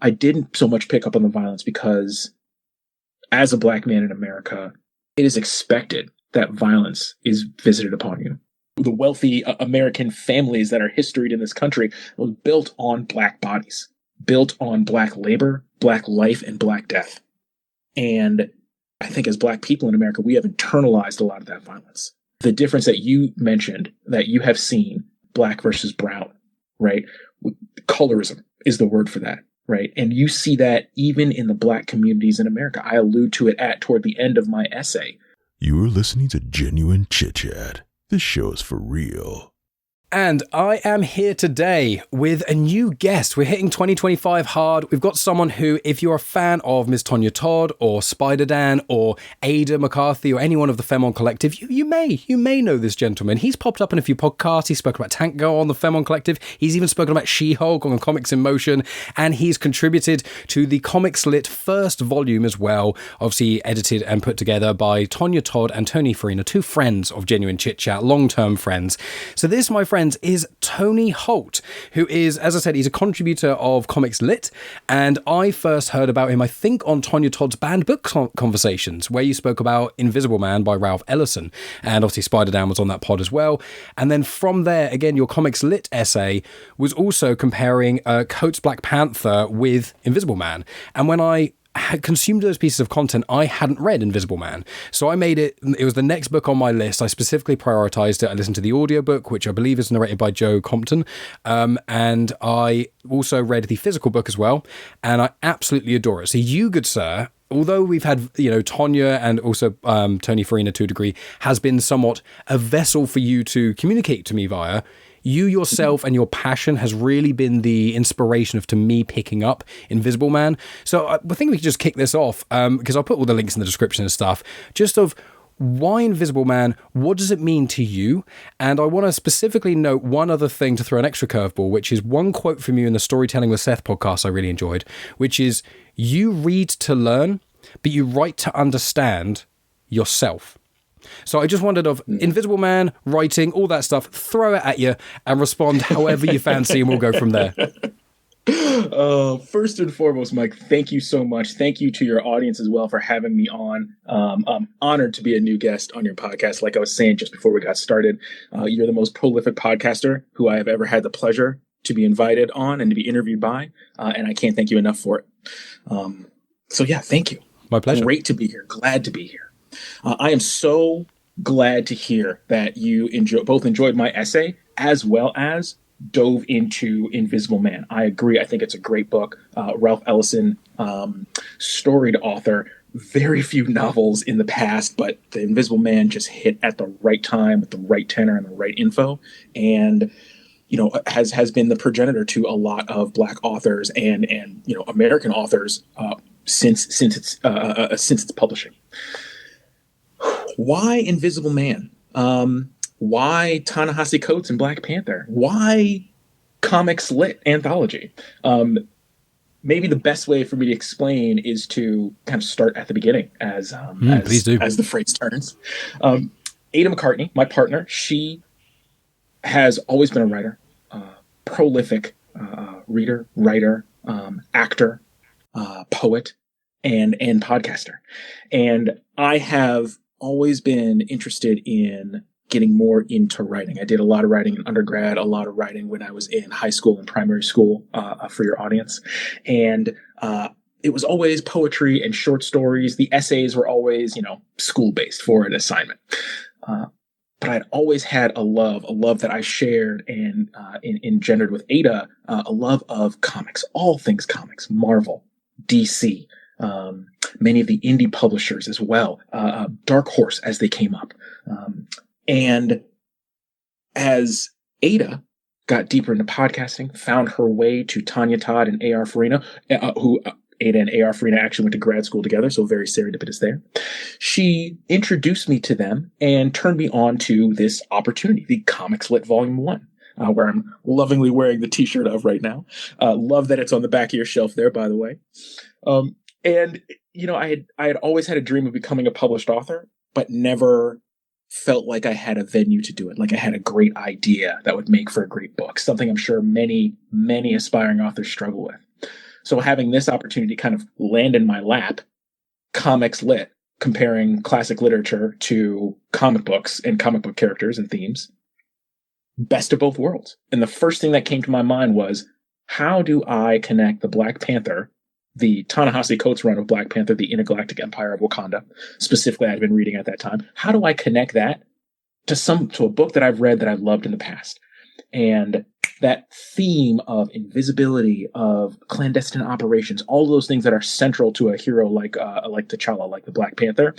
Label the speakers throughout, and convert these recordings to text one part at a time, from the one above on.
Speaker 1: I didn't so much pick up on the violence because as a Black man in America, it is expected that violence is visited upon you. The wealthy American families that are historied in this country was built on Black bodies, built on Black labor, Black life, and Black death. And I think as Black people in America, we have internalized a lot of that violence. The difference that you mentioned, that you have seen, Black versus brown, right? Colorism is the word for that, right? And you see that even in the Black communities in America. I allude to it toward the end of my essay.
Speaker 2: You are listening to Genuine Chit-Chat. This show is for real.
Speaker 3: And I am here today with a new guest. We're hitting 2025 hard. We've got someone who, if you're a fan of Ms. Tonya Todd or Spider Dan or Ada McCarthy or anyone of the Femme Collective, you may know this gentleman. He's popped up in a few podcasts. He's spoken about Tank Girl on the Femme Collective. He's even spoken about She-Hulk on Comics in Motion. And he's contributed to the Comics Lit first volume as well, obviously edited and put together by Tonya Todd and Tony Farina, two friends of Genuine Chit-Chat, long-term friends. So this, my friends, is Tony Holt, who is, as I said, he's a contributor of Comics Lit, and I first heard about him, I think, on Tonya Todd's Banned Book Conversations, where you spoke about Invisible Man by Ralph Ellison, and obviously Spider-Dan was on that pod as well. And then from there, again, your Comics Lit essay was also comparing Coates' Black Panther with Invisible Man, and when I had consumed those pieces of content, I hadn't read Invisible Man. So I made it was the next book on my list. I specifically prioritized it. I listened to the audiobook, which I believe is narrated by Joe Compton. And I also read the physical book as well. And I absolutely adore it. So you, good sir, although we've had, Tonya and also Tony Farina to a degree, has been somewhat a vessel for you to communicate to me via, you yourself and your passion has really been the inspiration to me picking up Invisible Man. So I think we could just kick this off, because I'll put all the links in the description and stuff, just of why Invisible Man, what does it mean to you? And I want to specifically note one other thing to throw an extra curveball, which is one quote from you in the Storytelling with Seth podcast I really enjoyed, which is, you read to learn, but you write to understand yourself. So I just wondered, of Invisible Man, writing, all that stuff, throw it at you and respond however you fancy, and we'll go from there.
Speaker 1: First and foremost, Mike, thank you so much. Thank you to your audience as well for having me on. I'm honored to be a new guest on your podcast. Like I was saying just before we got started, you're the most prolific podcaster who I have ever had the pleasure to be invited on and to be interviewed by, and I can't thank you enough for it. So yeah, thank you.
Speaker 3: My pleasure.
Speaker 1: Great to be here. Glad to be here. I am so glad to hear that you both enjoyed my essay as well as dove into Invisible Man. I agree. I think it's a great book. Ralph Ellison, storied author, very few novels in the past, but The Invisible Man just hit at the right time with the right tenor and the right info. And has been the progenitor to a lot of Black authors and American authors since its publishing. Why Invisible Man? Why Ta-Nehisi Coates and Black Panther? Why Comics Lit anthology? Maybe the best way for me to explain is to kind of start at the beginning, as the phrase turns. Ada McCartney, my partner, she has always been a writer, prolific reader, writer, actor, poet, and podcaster. And I have always been interested in getting more into writing. I did a lot of writing in undergrad, a lot of writing when I was in high school and primary school, for your audience. And it was always poetry and short stories. The essays were always, school-based for an assignment. But I'd always had a love that I shared and engendered with Ada, a love of comics, all things comics, Marvel, DC, many of the indie publishers as well, Dark Horse as they came up. And as Ada got deeper into podcasting, found her way to Tonya Todd and A.R. Farina, who Ada and A.R. Farina actually went to grad school together, so very serendipitous there. She introduced me to them and turned me on to this opportunity, the Comics Lit Volume 1. Where I'm lovingly wearing the t-shirt of right now. Love that it's on the back of your shelf there, by the way. And I had always had a dream of becoming a published author, but never felt like I had a venue to do it. Like I had a great idea that would make for a great book, something I'm sure many, many aspiring authors struggle with. So having this opportunity kind of land in my lap, comics lit, comparing classic literature to comic books and comic book characters and themes, best of both worlds. And the first thing that came to my mind was, how do I connect the Black Panther, the Ta-Nehisi Coates run of Black Panther, the Intergalactic Empire of Wakanda, specifically I'd been reading at that time. How do I connect that to a book that I've read that I've loved in the past? And that theme of invisibility, of clandestine operations, all those things that are central to a hero like T'Challa, like the Black Panther,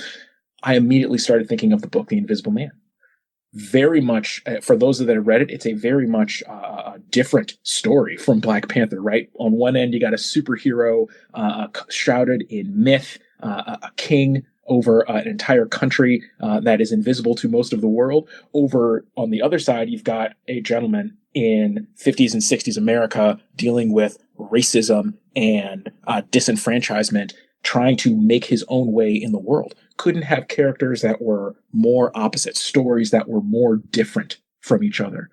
Speaker 1: I immediately started thinking of the book The Invisible Man. Very much, for those that have read it, it's a very much a different story from Black Panther, right? On one end, you got a superhero shrouded in myth, a king over an entire country that is invisible to most of the world. Over on the other side, you've got a gentleman in 50s and 60s America dealing with racism and disenfranchisement, trying to make his own way in the world. Couldn't have characters that were more opposite, stories that were more different from each other.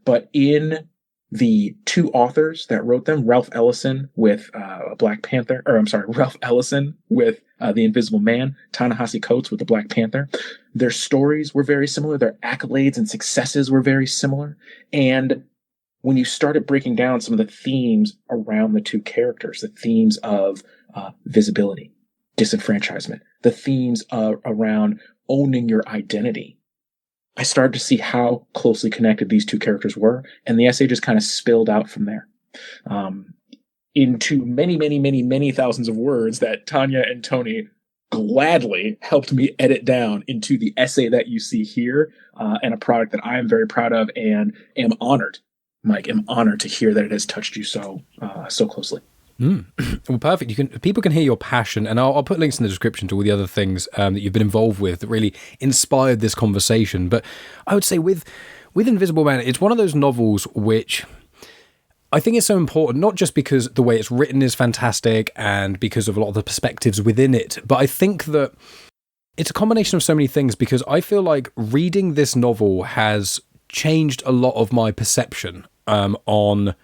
Speaker 1: But in the two authors that wrote them, Ralph Ellison with Ralph Ellison with The Invisible Man, Ta-Nehisi Coates with the Black Panther, their stories were very similar. Their accolades and successes were very similar. And when you started breaking down some of the themes around the two characters, the themes of visibility, disenfranchisement, the themes around owning your identity, I started to see how closely connected these two characters were, and the essay just kind of spilled out from there into many, many, many, many thousands of words that Tanya and Tony gladly helped me edit down into the essay that you see here, and a product that I am very proud of and am honored, Mike, am honored to hear that it has touched you so closely.
Speaker 3: Well, perfect. People can hear your passion, and I'll put links in the description to all the other things that you've been involved with that really inspired this conversation. But I would say with Invisible Man, it's one of those novels which I think is so important, not just because the way it's written is fantastic and because of a lot of the perspectives within it, but I think that it's a combination of so many things, because I feel like reading this novel has changed a lot of my perception on,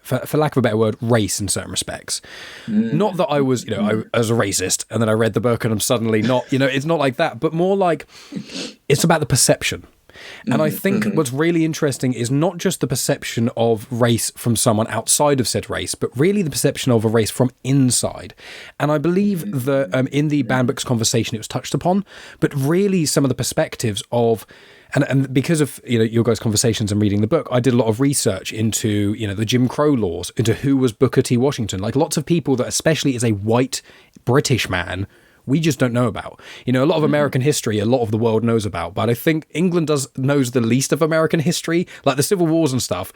Speaker 3: for lack of a better word, race in certain respects. Not that I was, I was a racist and then I read the book and I'm suddenly not, it's not like that, but more like it's about the perception. And I think what's really interesting is not just the perception of race from someone outside of said race, but really the perception of a race from inside. And I believe that in the Banned Books conversation it was touched upon, but really some of the perspectives of, and because of your guys' conversations and reading the book, I did a lot of research into the Jim Crow laws, into who was Booker T. Washington. Like lots of people that, especially as a white British man, we just don't know about. A lot of American history, a lot of the world knows about, but I think England knows the least of American history, like the Civil Wars and stuff.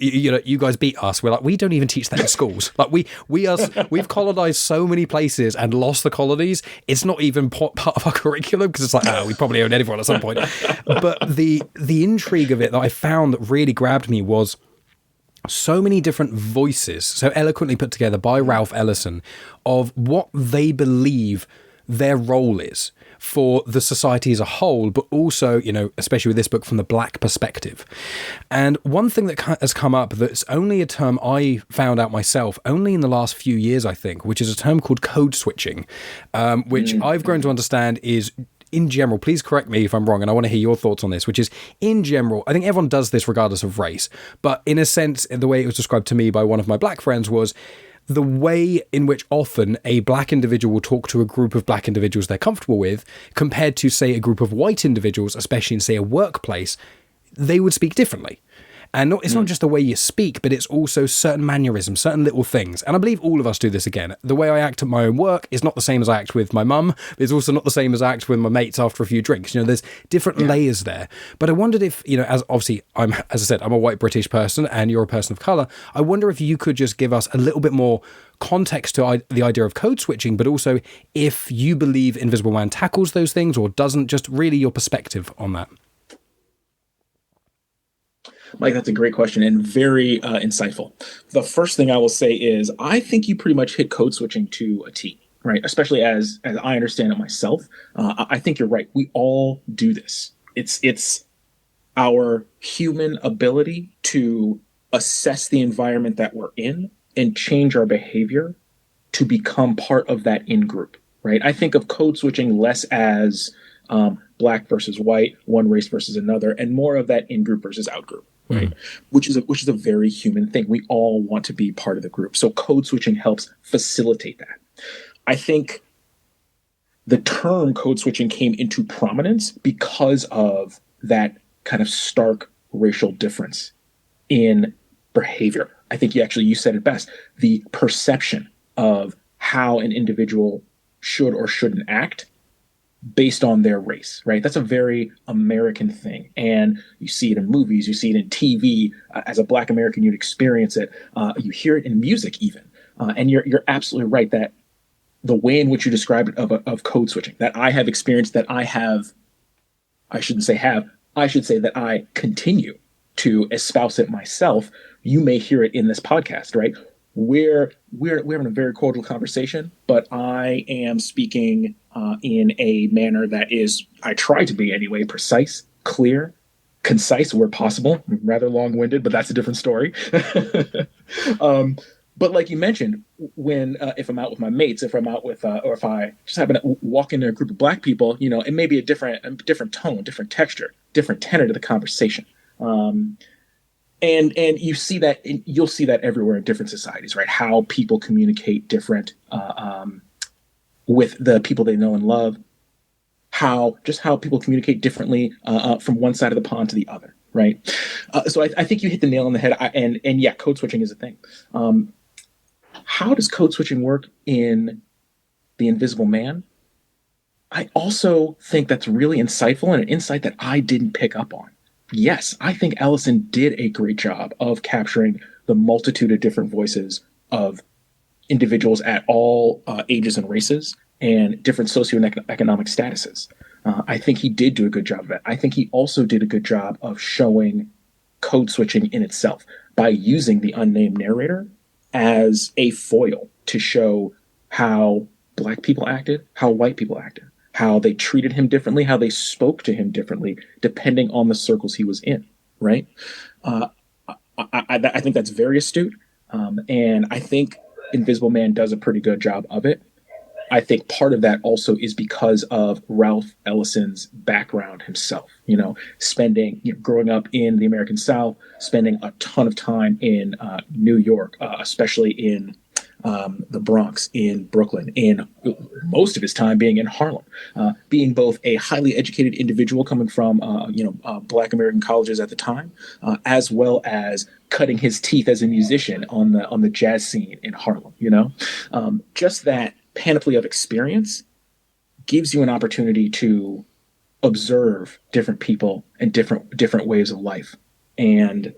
Speaker 3: You guys beat us. We're like, we don't even teach that in schools. Like we've colonized so many places and lost the colonies. It's not even part of our curriculum, because it's like, we probably own everyone at some point. But the intrigue of it that I found that really grabbed me was so many different voices, so eloquently put together by Ralph Ellison, of what they believe their role is for the society as a whole, but also, especially with this book, from the black perspective. And one thing that has come up that's only a term I found out myself only in the last few years, I think, which is a term called code switching, which I've grown to understand is, in general, please correct me if I'm wrong, and I want to hear your thoughts on this, which is, in general, I think everyone does this regardless of race, but in a sense, the way it was described to me by one of my black friends was the way in which often a black individual will talk to a group of black individuals they're comfortable with, compared to, say, a group of white individuals, especially in, say, a workplace, they would speak differently. And it's not just the way you speak, but it's also certain mannerisms, certain little things. And I believe all of us do this again. The way I act at my own work is not the same as I act with my mum. It's also not the same as I act with my mates after a few drinks. There's different layers there. But I wondered if, as obviously, I'm a white British person and you're a person of colour. I wonder if you could just give us a little bit more context to the idea of code switching, but also if you believe Invisible Man tackles those things or doesn't, just really your perspective on that.
Speaker 1: Mike, that's a great question and very insightful. The first thing I will say is I think you pretty much hit code switching to a T, right? Especially as I understand it myself. I think you're right. We all do this. It's our human ability to assess the environment that we're in and change our behavior to become part of that in-group, right? I think of code switching less as black versus white, one race versus another, and more of that in-group versus out-group, right? Which is a very human thing. We all want to be part of the group. So code switching helps facilitate that. I think the term code switching came into prominence because of that kind of stark racial difference in behavior. I think you said it best. The perception of how an individual should or shouldn't act based on their race, right? That's a very American thing. And you see it in movies, you see it in TV. As a Black American, you'd experience it. You hear it in music even. And you're absolutely right that the way in which you described it of code switching, that I have experienced, that I should say that I continue to espouse it myself. You may hear it in this podcast, right? We're having a very cordial conversation, but I am speaking in a manner that is, I try to be anyway, precise, clear, concise where possible. Rather long-winded, but that's a different story. But like you mentioned, when if I'm out with my mates, if I'm out with, or if I just happen to walk into a group of Black people, it may be a different tone, different texture, different tenor to the conversation. And you see that, you'll see that everywhere in different societies, right? How people communicate different with the people they know and love. How people communicate differently from one side of the pond to the other, right? So I think you hit the nail on the head. And yeah, code switching is a thing. How does code switching work in The Invisible Man? I also think that's really insightful and an insight that I didn't pick up on. Yes, I think Ellison did a great job of capturing the multitude of different voices of individuals at all ages and races and different socioeconomic statuses. I think he did do a good job of that. I think he also did a good job of showing code switching in itself by using the unnamed narrator as a foil to show how Black people acted, how white people acted, how they treated him differently, how they spoke to him differently, depending on the circles he was in, right? I think that's very astute. And I think Invisible Man does a pretty good job of it. I think part of that also is because of Ralph Ellison's background himself, growing up in the American South, spending a ton of time in New York, especially in the Bronx, in Brooklyn, in most of his time being in Harlem, being both a highly educated individual coming from, Black American colleges at the time, as well as cutting his teeth as a musician on the jazz scene in Harlem. Just that panoply of experience gives you an opportunity to observe different people and different ways of life, and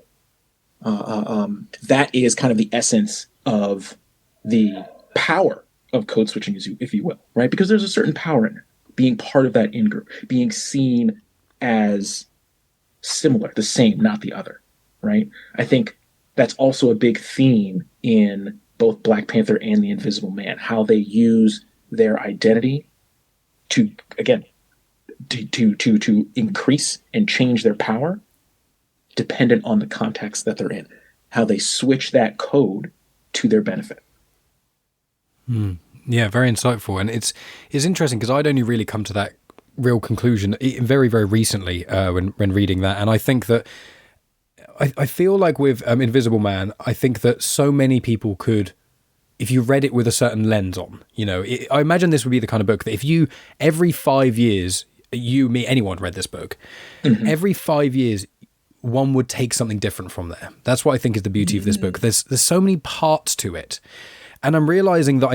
Speaker 1: that is kind of the essence of the power of code switching, if you will, right? Because there's a certain power in it, being part of that in-group, being seen as similar, the same, not the other, right? I think that's also a big theme in both Black Panther and The Invisible Man, how they use their identity to, again, to increase and change their power dependent on the context that they're in, how they switch that code to their benefit.
Speaker 3: Yeah, very insightful. And it's interesting because I'd only really come to that real conclusion very, very recently when reading that. And I think that I feel like with Invisible Man, I think that so many people could, if you read it with a certain lens on, I imagine this would be the kind of book that if you, every 5 years, you, me, anyone read this book, every 5 years, one would take something different from there. That's what I think is the beauty of this book. There's so many parts to it. And I'm realizing that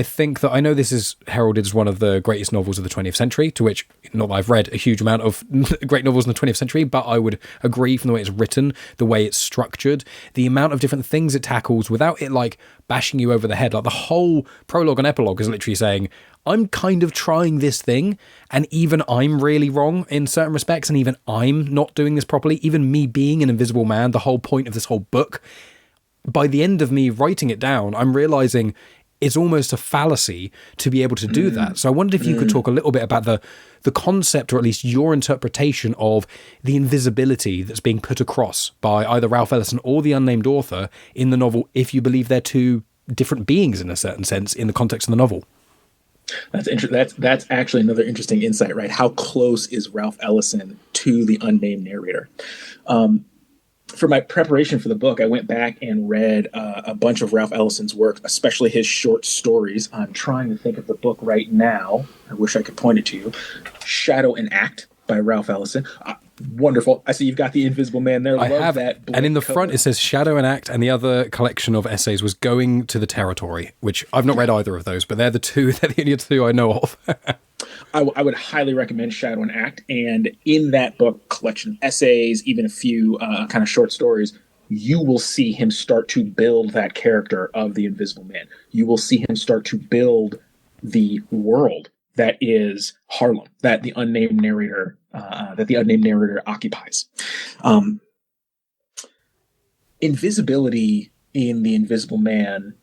Speaker 3: I know this is heralded as one of the greatest novels of the 20th century, to which, not that I've read a huge amount of great novels in the 20th century, but I would agree from the way it's written, the way it's structured, the amount of different things it tackles without it like bashing you over the head. Like the whole prologue and epilogue is literally saying, I'm kind of trying this thing, and even I'm really wrong in certain respects, and even I'm not doing this properly. Even me being an invisible man, the whole point of this whole book, by the end of me writing it down, I'm realizing it's almost a fallacy to be able to do that. So I wondered if you could talk a little bit about the concept, or at least your interpretation of the invisibility that's being put across by either Ralph Ellison or the unnamed author in the novel, if you believe they're two different beings in a certain sense in the context of the novel.
Speaker 1: That's actually another interesting insight, right? How close is Ralph Ellison to the unnamed narrator? For my preparation for the book, I went back and read a bunch of Ralph Ellison's work, especially his short stories. I'm trying to think of the book right now. I wish I could point it to you. Shadow and Act by Ralph Ellison. Wonderful. I see you've got The Invisible Man there.
Speaker 3: I
Speaker 1: Love
Speaker 3: have
Speaker 1: that.
Speaker 3: And in the
Speaker 1: cover.
Speaker 3: front, it says Shadow and Act, and the other collection of essays was Going to the Territory, which I've not read either of those, but they're the only two I know of.
Speaker 1: I would highly recommend Shadow and Act. And in that book, collection of essays, even a few kind of short stories, you will see him start to build that character of the Invisible Man. You will see him start to build the world that is Harlem, that the unnamed narrator occupies. Invisibility in The Invisible Man,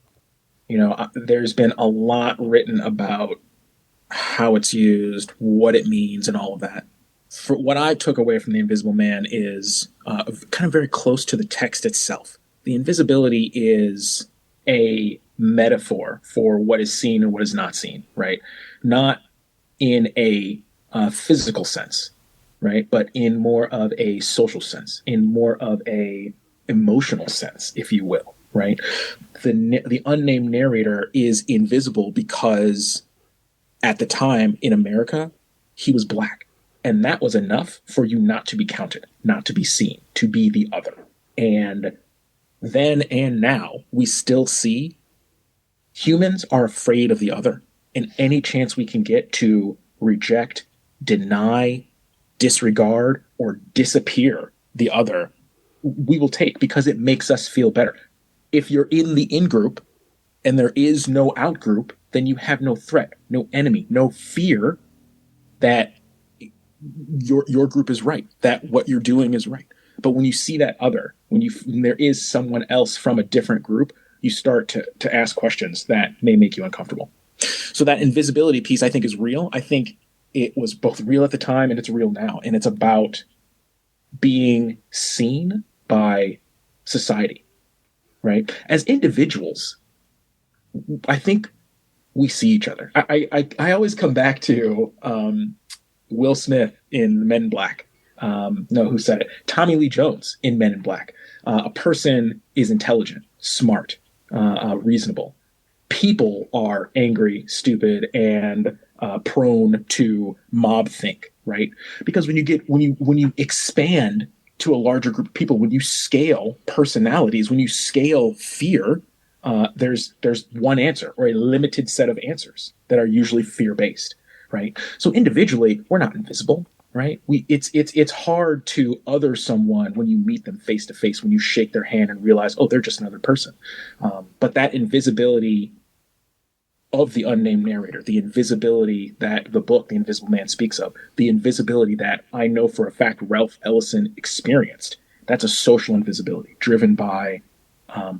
Speaker 1: there's been a lot written about how it's used, what it means, and all of that. For what I took away from The Invisible Man is kind of very close to the text itself. The invisibility is a metaphor for what is seen and what is not seen, right? Not in a physical sense, right? But in more of a social sense, in more of a emotional sense, if you will, right? The unnamed narrator is invisible because at the time in America, he was black. And that was enough for you not to be counted, not to be seen, to be the other. And then and now, we still see humans are afraid of the other. And any chance we can get to reject, deny, disregard, or disappear the other, we will take because it makes us feel better. If you're in the in-group and there is no out-group, then you have no threat, no enemy, no fear that your group is right, that what you're doing is right. But when you see that other, when there is someone else from a different group, you start to ask questions that may make you uncomfortable. So that invisibility piece, I think, is real. I think it was both real at the time and it's real now. And it's about being seen by society, right? As individuals, I think we see each other. I always come back to Will Smith in Men in Black. No, who said it? Tommy Lee Jones in Men in Black. A person is intelligent, smart, reasonable. People are angry, stupid, and prone to mob think, right? Because when you expand to a larger group of people, when you scale personalities, when you scale fear, there's one answer or a limited set of answers that are usually fear-based, right? So individually, we're not invisible, right? It's hard to other someone when you meet them face to face, when you shake their hand and realize, oh, they're just another person. But that invisibility of the unnamed narrator, the invisibility that the book, The Invisible Man, speaks of, the invisibility that I know for a fact Ralph Ellison experienced, that's a social invisibility driven by,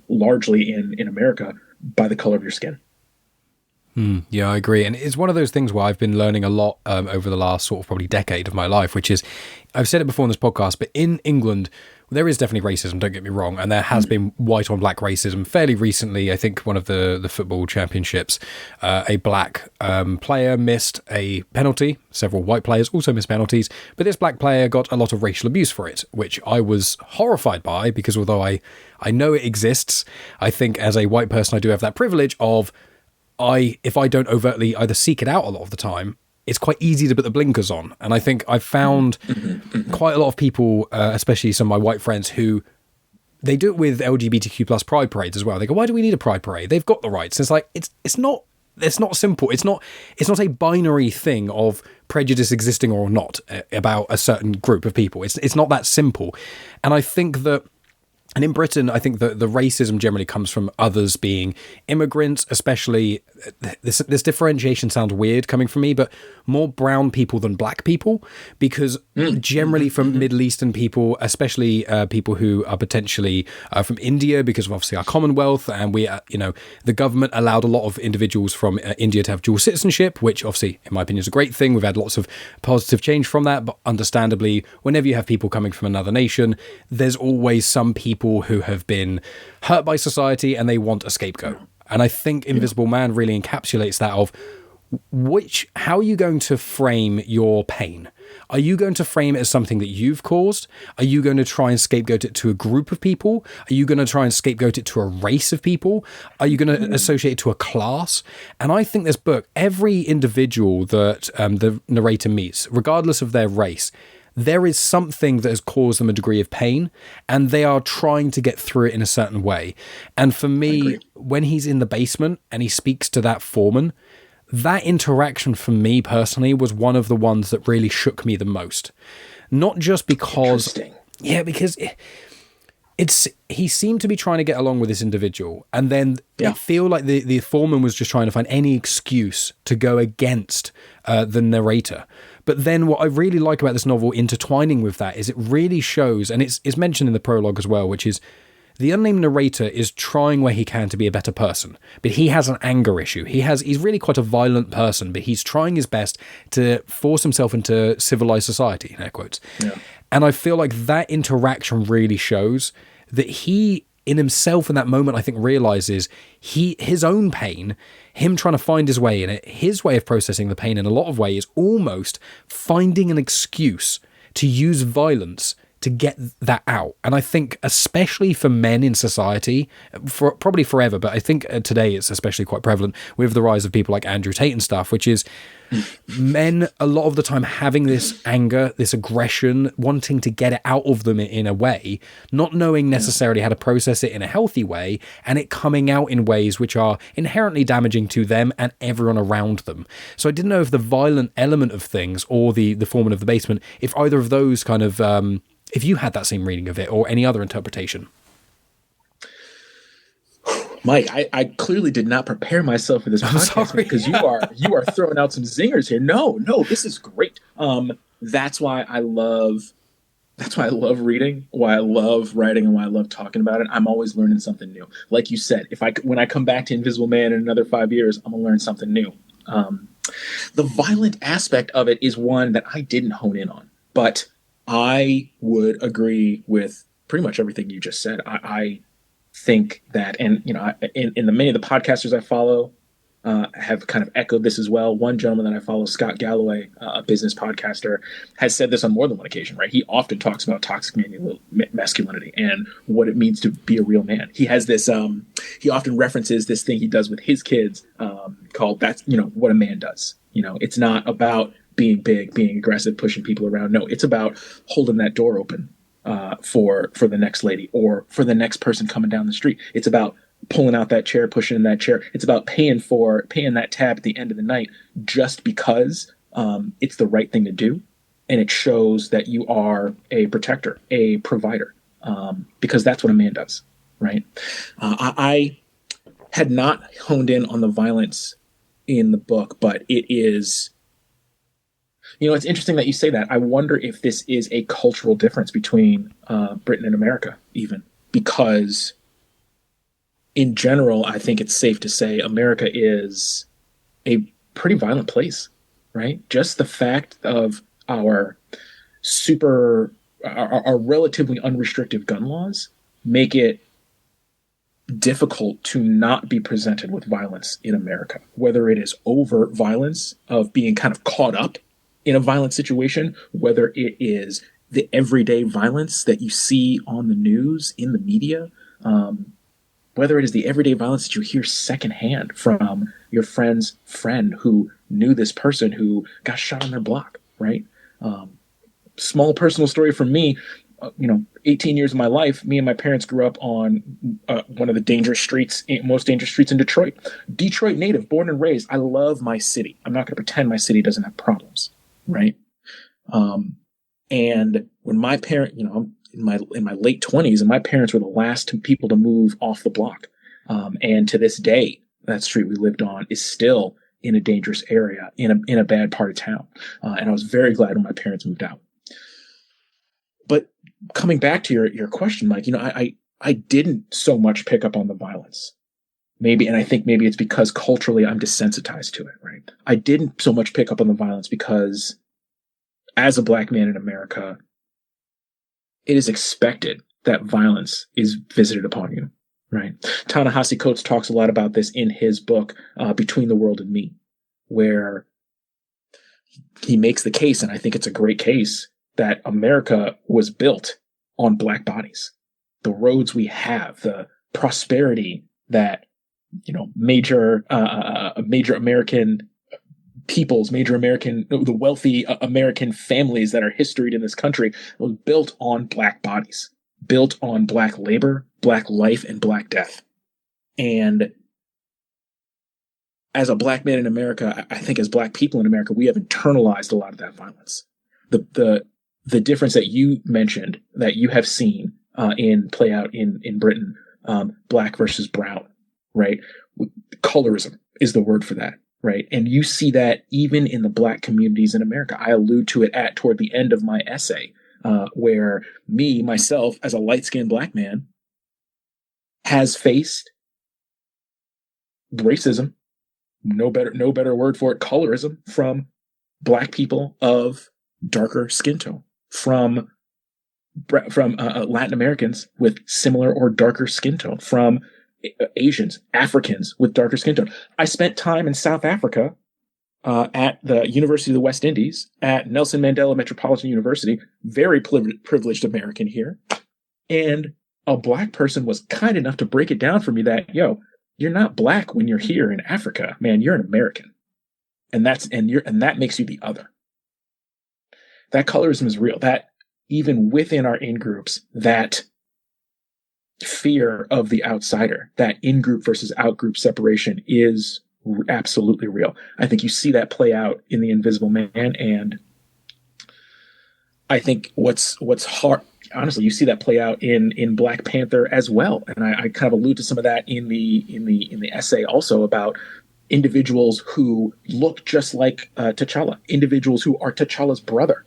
Speaker 1: largely in America, by the color of your skin.
Speaker 3: Yeah, I agree. And it's one of those things where I've been learning a lot over the last sort of probably decade of my life, which is, I've said it before in this podcast, but in England, there is definitely racism, don't get me wrong, and there has been white on black racism fairly recently. I think one of the football championships, a black player missed a penalty. Several white players also missed penalties, but this black player got a lot of racial abuse for it, which I was horrified by, because although I know it exists, I think as a white person I do have that privilege of, if I don't overtly either seek it out a lot of the time, it's quite easy to put the blinkers on. And I think I've found quite a lot of people, especially some of my white friends, who they do it with LGBTQ plus pride parades as well. They go, why do we need a pride parade? They've got the rights. And it's like, it's not simple. It's not a binary thing of prejudice existing or not about a certain group of people. It's not that simple. And I think that, and in Britain, I think that the racism generally comes from others being immigrants, especially, this differentiation sounds weird coming from me, but more brown people than black people, because generally from Middle Eastern people, especially people who are potentially from India, because of obviously our Commonwealth, and we, the government allowed a lot of individuals from India to have dual citizenship, which obviously, in my opinion, is a great thing. We've had lots of positive change from that, but understandably, whenever you have people coming from another nation, there's always some people who have been hurt by society and they want a scapegoat. And I think Invisible Man really encapsulates that of how are you going to frame your pain? Are you going to frame it as something that you've caused? Are you going to try and scapegoat it to a group of people? Are you going to try and scapegoat it to a race of people? Are you going to associate it to a class? And I think this book, every individual that the narrator meets, regardless of their race, there is something that has caused them a degree of pain, and they are trying to get through it in a certain way. And for me, when he's in the basement and he speaks to that foreman, that interaction for me personally was one of the ones that really shook me the most. Not just because, because he seemed to be trying to get along with this individual, and then I feel like the foreman was just trying to find any excuse to go against the narrator. But then what I really like about this novel intertwining with that is it really shows, and it's mentioned in the prologue as well, which is the unnamed narrator is trying where he can to be a better person, but he has an anger issue. He's really quite a violent person, but he's trying his best to force himself into civilized society, in air quotes. Yeah. And I feel like that interaction really shows that he, in himself in that moment, I think realizes his own pain, him trying to find his way in it, his way of processing the pain in a lot of ways is almost finding an excuse to use violence to get that out. And I think especially for men in society, for probably forever, but I think today it's especially quite prevalent with the rise of people like Andrew Tate and stuff, which is men a lot of the time having this anger, this aggression, wanting to get it out of them in a way, not knowing necessarily how to process it in a healthy way, and it coming out in ways which are inherently damaging to them and everyone around them. So I didn't know if the violent element of things or the foreman of the basement, if either of those kind of if you had that same reading of it or any other interpretation.
Speaker 1: Mike, I clearly did not prepare myself for this podcast because you are throwing out some zingers here. No, this is great. That's why I love reading, why I love writing, and why I love talking about it. I'm always learning something new. Like you said, when I come back to Invisible Man in another 5 years, I'm gonna learn something new. The violent aspect of it is one that I didn't hone in on, but I would agree with pretty much everything you just said. I think that, and in the many of the podcasters I follow have kind of echoed this as well. One gentleman that I follow, Scott Galloway, a business podcaster, has said this on more than one occasion, right? He often talks about toxic masculinity and what it means to be a real man. He has this, he often references this thing he does with his kids called that's, what a man does. It's not about being big, being aggressive, pushing people around. No, it's about holding that door open for the next lady or for the next person coming down the street. It's about pulling out that chair, pushing in that chair. It's about paying that tab at the end of the night just because it's the right thing to do. And it shows that you are a protector, a provider, because that's what a man does, right? I had not honed in on the violence in the book, but it is... it's interesting that you say that. I wonder if this is a cultural difference between Britain and America, even, because in general, I think it's safe to say America is a pretty violent place, right? Just the fact of our relatively unrestricted gun laws make it difficult to not be presented with violence in America, whether it is overt violence of being kind of caught up in a violent situation, whether it is the everyday violence that you see on the news, in the media, whether it is the everyday violence that you hear secondhand from your friend's friend who knew this person who got shot on their block, right? Small personal story from me, 18 years of my life, me and my parents grew up on one of the most dangerous streets in Detroit. Detroit native, born and raised. I love my city. I'm not going to pretend my city doesn't have problems. Right. And when my parent, I'm in my late 20s, and my parents were the last people to move off the block. And to this day, that street we lived on is still in a dangerous area, in a bad part of town. And I was very glad when my parents moved out. But coming back to your question, Mike, I didn't so much pick up on the violence. Maybe, and I think maybe it's because culturally I'm desensitized to it, right? I didn't so much pick up on the violence because as a black man in America, it is expected that violence is visited upon you. Right. Ta-Nehisi Coates talks a lot about this in his book, Between the World and Me, where he makes the case, and I think it's a great case, that America was built on black bodies. The roads we have, the prosperity that, major American peoples, the wealthy American families that are historied in this country was built on black bodies, built on black labor, black life, and black death. And as a black man in America, I think as black people in America, we have internalized a lot of that violence. The difference that you mentioned, that you have seen in play out in Britain, black versus brown, right? Colorism is the word for that, right? And you see that even in the black communities in America. I allude to it toward the end of my essay, where myself, as a light-skinned black man, has faced racism, no better word for it, colorism, from black people of darker skin tone, from Latin Americans with similar or darker skin tone, from Asians, Africans with darker skin tone. I spent time in South Africa at the University of the West Indies, at Nelson Mandela Metropolitan University, very privileged American here. And a black person was kind enough to break it down for me that, you're not black when you're here in Africa, man, you're an American. And that makes you the other. That colorism is real. That even within our in-groups, that fear of the outsider, that in-group versus out-group separation is absolutely real. I think you see that play out in The Invisible Man, and I think what's hard, honestly, you see that play out in Black Panther as well. And I kind of allude to some of that in the essay also, about individuals who look just like T'Challa, individuals who are T'Challa's brother,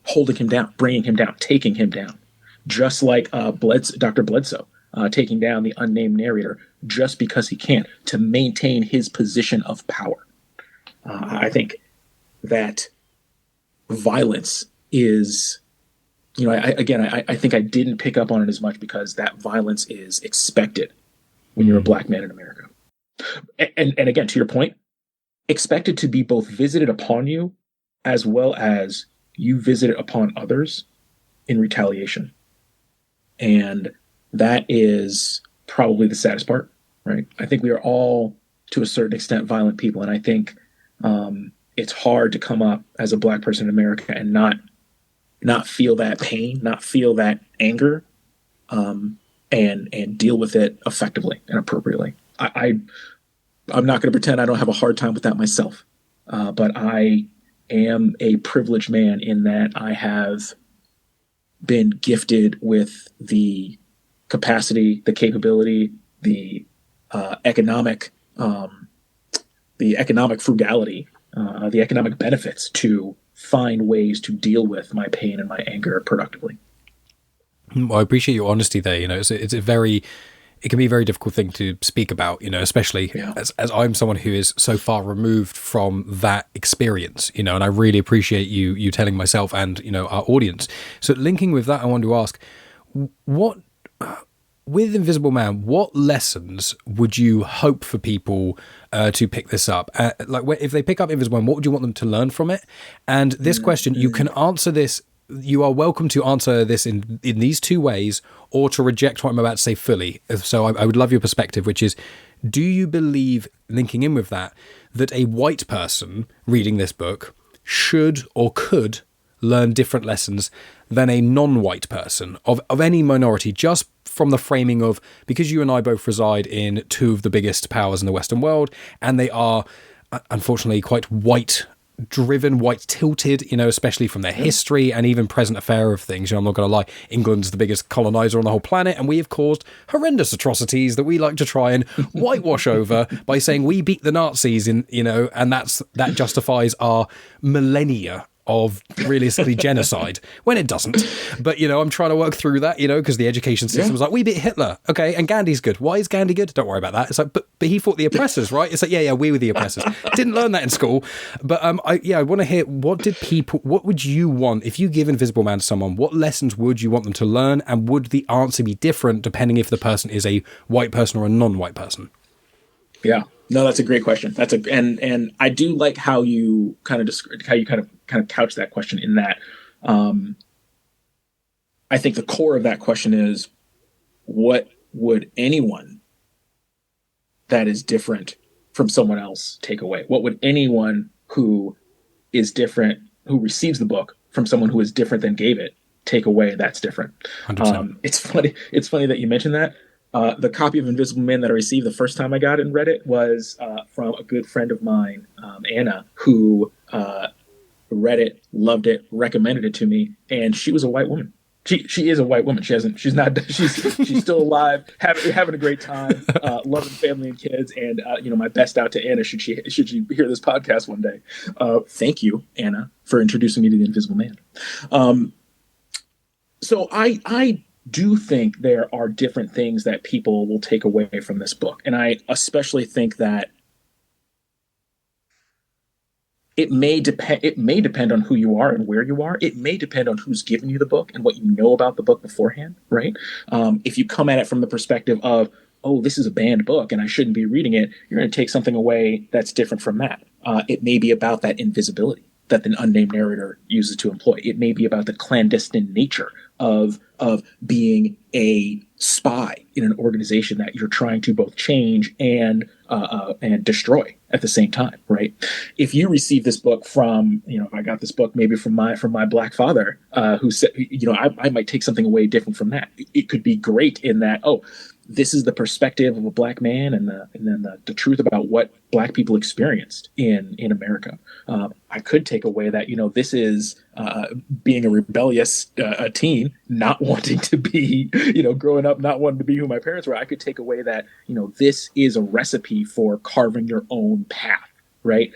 Speaker 1: holding him down, bringing him down, taking him down, just like Dr. Bledsoe taking down the unnamed narrator just because he can, to maintain his position of power. I think that violence is, I think I didn't pick up on it as much because that violence is expected when you're a black man in America. And again, to your point, expected to be both visited upon you as well as you visit it upon others in retaliation. And that is probably the saddest part, right? I think we are all, to a certain extent, violent people. And I think it's hard to come up as a black person in America and not feel that pain, not feel that anger, and deal with it effectively and appropriately. I'm not going to pretend I don't have a hard time with that myself, but I am a privileged man in that I have been gifted with the capacity, the capability, the economic frugality, the economic benefits to find ways to deal with my pain and my anger productively.
Speaker 3: Well, I appreciate your honesty there. It can be a very difficult thing to speak about, especially as I'm someone who is so far removed from that experience, and I really appreciate you telling myself and, our audience. So linking with that, I want to ask, with Invisible Man, what lessons would you hope for people to pick this up? If they pick up Invisible Man, what would you want them to learn from it? And this question, you can answer this. You are welcome to answer this in these two ways, or to reject what I'm about to say fully. So I would love your perspective, which is, do you believe, linking in with that a white person reading this book should or could learn different lessons than a non-white person of any minority, just from the framing of, because you and I both reside in two of the biggest powers in the Western world, and they are unfortunately quite white-driven, white-tilted, especially from their history and even present affair of things. I'm not going to lie, England's the biggest colonizer on the whole planet, and we have caused horrendous atrocities that we like to try and whitewash over by saying we beat the Nazis, and that justifies our millennia of realistically genocide, when it doesn't. But, I'm trying to work through that, because the education system was like, we beat Hitler. Okay, and Gandhi's good. Why is Gandhi good? Don't worry about that. It's like, but he fought the oppressors, right? It's like, yeah, we were the oppressors. Didn't learn that in school. But I want to hear, what would you want, if you give Invisible Man to someone, what lessons would you want them to learn? And would the answer be different depending if the person is a white person or a non-white person?
Speaker 1: Yeah. No, that's a great question. And I do like how you kind of couch that question in that. I think the core of that question is, what would anyone that is different from someone else take away? What would anyone who is different, who receives the book from someone who is different than gave it, take away that's different?
Speaker 3: 100%.
Speaker 1: It's funny that you mentioned that. The copy of Invisible Man that I received the first time I got it and read it was from a good friend of mine, Anna, who read it, loved it, recommended it to me, and she was a white woman. She is a white woman. She's still alive, having a great time, loving family and kids. And my best out to Anna should she hear this podcast one day. Thank you, Anna, for introducing me to the Invisible Man. So I do think there are different things that people will take away from this book, and I especially think that it may depend on who you are and where you are. It may depend on who's given you the book and what you know about the book beforehand, right? If you come at it from the perspective of, oh, this is a banned book and I shouldn't be reading it, you're going to take something away that's different from that. It may be about that invisibility that the unnamed narrator uses to employ. It may be about the clandestine nature of being a spy in an organization that you're trying to both change and destroy at the same time, right? If you receive this book from, if I got this book maybe from my Black father, who said, I might take something away different from that. It could be great in that, oh, this is the perspective of a Black man, and then the truth about what Black people experienced in America. I could take away that, this is being a rebellious teen, not wanting to be, growing up, not wanting to be who my parents were. I could take away that, this is a recipe for carving your own path, right?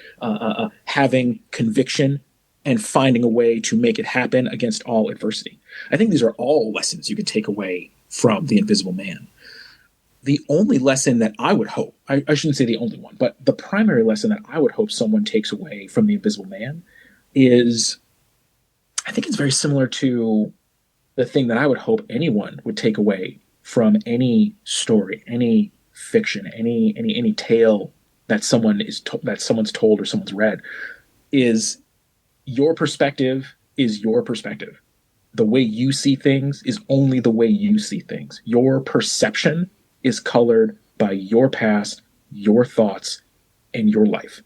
Speaker 1: Having conviction and finding a way to make it happen against all adversity. I think these are all lessons you could take away from The Invisible Man. The only lesson that I would hope, I shouldn't say the only one, but the primary lesson that I would hope someone takes away from The Invisible Man is, I think it's very similar to the thing that I would hope anyone would take away from any story, any fiction, any tale that someone's told or someone's read, is your perspective is your perspective. The way you see things is only the way you see things. Your perception is colored by your past, your thoughts, and your life.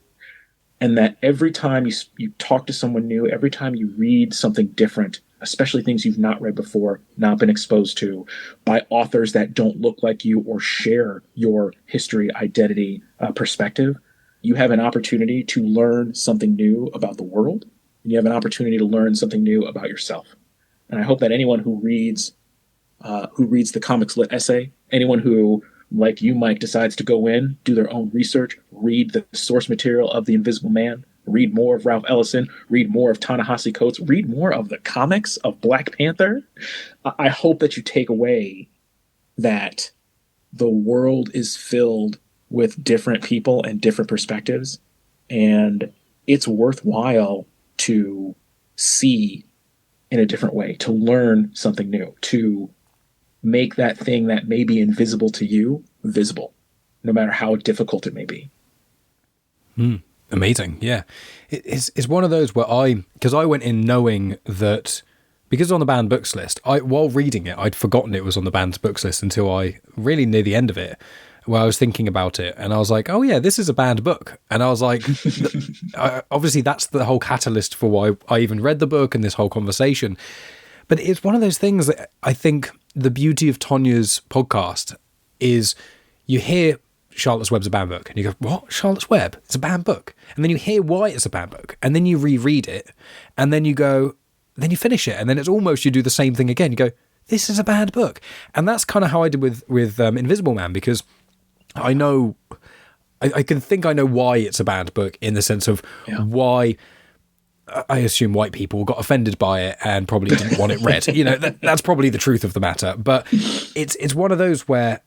Speaker 1: And that every time you talk to someone new, every time you read something different, especially things you've not read before, not been exposed to, by authors that don't look like you or share your history, identity, perspective, you have an opportunity to learn something new about the world, and you have an opportunity to learn something new about yourself. And I hope that anyone who reads the Comics Lit essay, anyone who, like you, Mike, decides to go in, do their own research, read the source material of The Invisible Man, read more of Ralph Ellison, read more of Ta-Nehisi Coates, read more of the comics of Black Panther. I hope that you take away that the world is filled with different people and different perspectives, and it's worthwhile to see in a different way, to learn something new, to make that thing that may be invisible to you visible, no matter how difficult it may be.
Speaker 3: Amazing. Yeah. It's one of those where because I went in knowing that, because it's on the banned books list, while reading it, I'd forgotten it was on the banned books list until I really near the end of it, where I was thinking about it, and I was like, oh yeah, this is a banned book. And I was like, obviously that's the whole catalyst for why I even read the book and this whole conversation. But it's one of those things that I think the beauty of Tonya's podcast is, you hear Charlotte's Web's a banned book, and you go, what? Charlotte's Web? It's a banned book. And then you hear why it's a banned book, and then you reread it, and then you finish it, and then it's almost, you do the same thing again. You go, this is a banned book. And that's kind of how I did with Invisible Man, because I know, I can think I know why it's a banned book, in the sense of why I assume white people got offended by it and probably didn't want it read. You know, that's probably the truth of the matter. But it's one of those where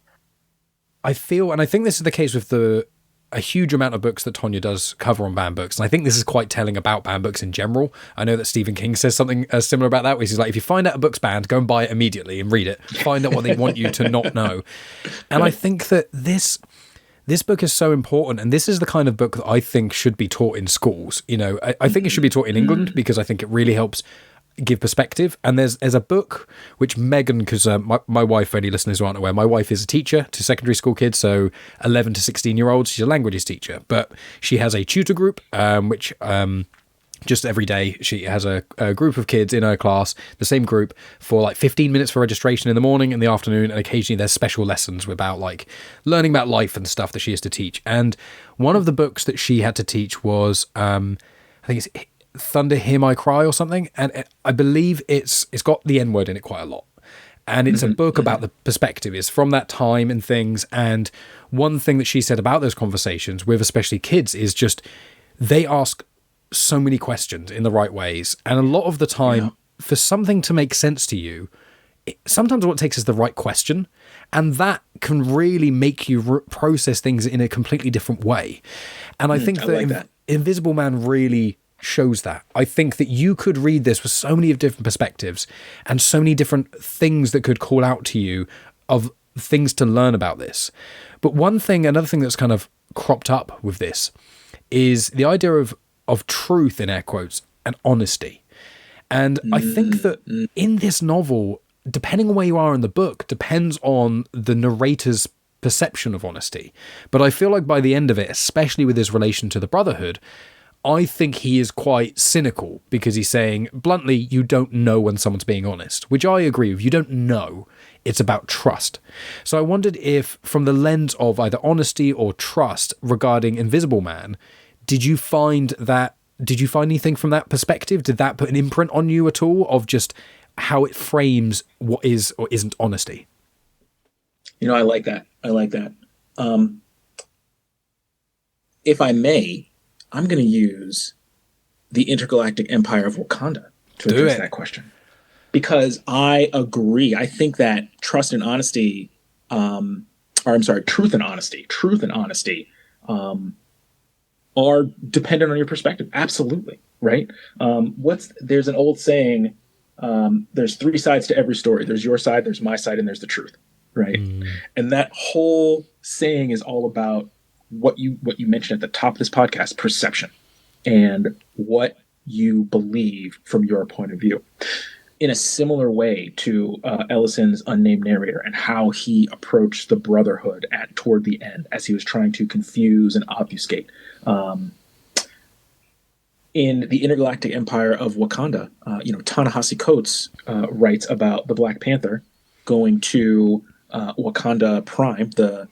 Speaker 3: I feel, and I think this is the case with a huge amount of books that Tonya does cover on banned books. And I think this is quite telling about banned books in general. I know that Stephen King says something similar about that, where he's like, if you find out a book's banned, go and buy it immediately and read it. Find out what they want you to not know. And I think that this book is so important, and this is the kind of book that I think should be taught in schools. You know, I think it should be taught in England because I think it really helps give perspective. And there's a book which Megan, because my wife, for any listeners who aren't aware, my wife is a teacher to secondary school kids, so 11 to 16-year-olds. She's a languages teacher, but she has a tutor group, which just every day she has a group of kids in her class, the same group, for like 15 minutes for registration in the morning and the afternoon, and occasionally there's special lessons about like learning about life and stuff that she has to teach. And one of the books that she had to teach was I think it's Thunder Hear My Cry or something, and I believe it's got the N-word in it quite a lot. And it's a book about the perspective. It's from that time and things. And one thing that she said about those conversations with especially kids is just they ask so many questions in the right ways. And a lot of the time, for something to make sense to you, sometimes what it takes is the right question. And that can really make you process things in a completely different way. And I think that Invisible Man really shows that. I think that you could read this with so many different perspectives and so many different things that could call out to you of things to learn about this. But another thing that's kind of cropped up with this is the idea of truth, in air quotes, and honesty. And I think that in this novel, depending on where you are in the book, depends on the narrator's perception of honesty. But I feel like by the end of it, especially with his relation to the Brotherhood, I think he is quite cynical because he's saying, bluntly, you don't know when someone's being honest, which I agree with. You don't know. It's about trust. So I wondered if, from the lens of either honesty or trust regarding Invisible Man, did you find anything from that perspective? Did that put an imprint on you at all of just how it frames what is or isn't honesty?
Speaker 1: You know, I like that. If I may, I'm going to use the Intergalactic Empire of Wakanda to address that question. Because I agree. I think that truth and honesty are dependent on your perspective. Absolutely. Right. There's an old saying, there's three sides to every story. There's your side, there's my side, and there's the truth. Right. And that whole saying is all about what you mentioned at the top of this podcast, perception, and what you believe from your point of view. In a similar way to Ellison's unnamed narrator and how he approached the Brotherhood toward the end as he was trying to confuse and obfuscate. In the Intergalactic Empire of Wakanda, Ta-Nehisi Coates writes about the Black Panther going to Wakanda Prime, the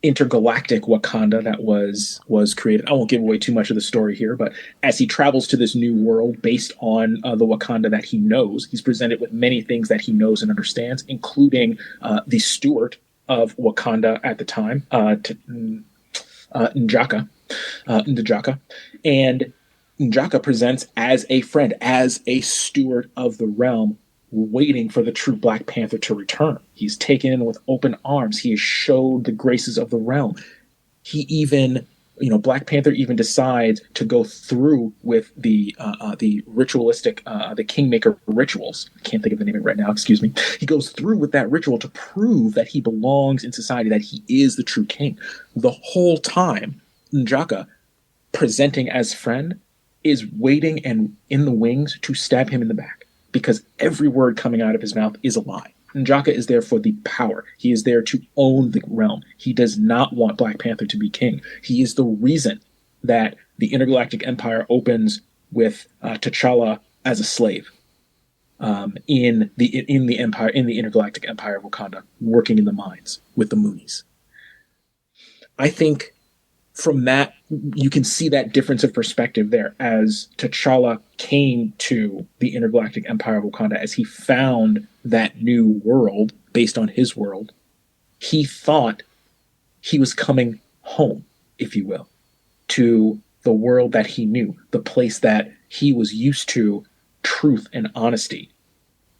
Speaker 1: intergalactic Wakanda that was created. I won't give away too much of the story here, but as he travels to this new world based on the Wakanda that he knows, he's presented with many things that he knows and understands, including the steward of Wakanda at the time, N'Jaka. And N'Jaka presents as a friend, as a steward of the realm, waiting for the true Black Panther to return. He's taken in with open arms. He has showed the graces of the realm. He even, Black Panther even decides to go through with the ritualistic, the Kingmaker rituals. I can't think of the name of it right now, excuse me. He goes through with that ritual to prove that he belongs in society, that he is the true king. The whole time, N'Jaka, presenting as friend, is waiting and in the wings to stab him in the back, because every word coming out of his mouth is a lie. N'Jaka is there for the power. He is there to own the realm. He does not want Black Panther to be king. He is the reason that the Intergalactic Empire opens with T'Challa as a slave in the empire, in the Intergalactic Empire of Wakanda, working in the mines with the Moonies. I think from that, you can see that difference of perspective there as T'Challa came to the Intergalactic Empire of Wakanda, as he found that new world based on his world. He thought he was coming home, if you will, to the world that he knew, the place that he was used to, truth and honesty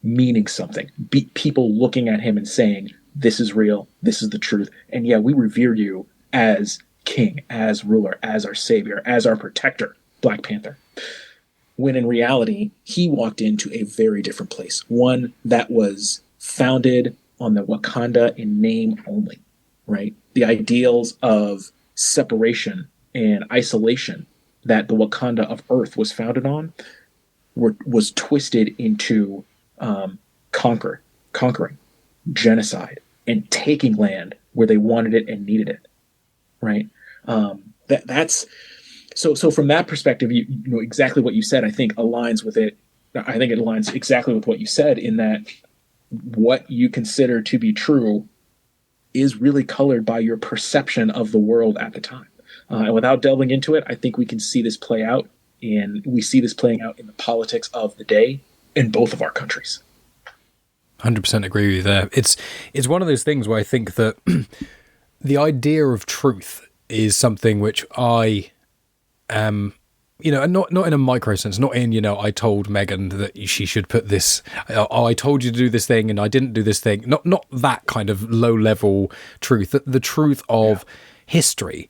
Speaker 1: meaning something, people looking at him and saying, this is real, this is the truth, and yeah, we revere you as king, as ruler, as our savior, as our protector, Black Panther. When in reality, he walked into a very different place, one that was founded on the Wakanda in name only, right? The ideals of separation and isolation that the Wakanda of Earth was founded on was twisted into conquering, genocide, and taking land where they wanted it and needed it, right? That's so from that perspective, you know exactly what you said. I think aligns with it. I think it aligns exactly with what you said in that what you consider to be true is really colored by your perception of the world at the time. And without delving into it, I think we can see this play out, and we see this playing out in the politics of the day in both of our countries.
Speaker 3: 100% agree with you there. It's one of those things where I think that the idea of truth is something which I not in a micro sense, not in, I told Megan that she should put this, I told you to do this thing and I didn't do this thing. Not that kind of low level truth, the truth of history.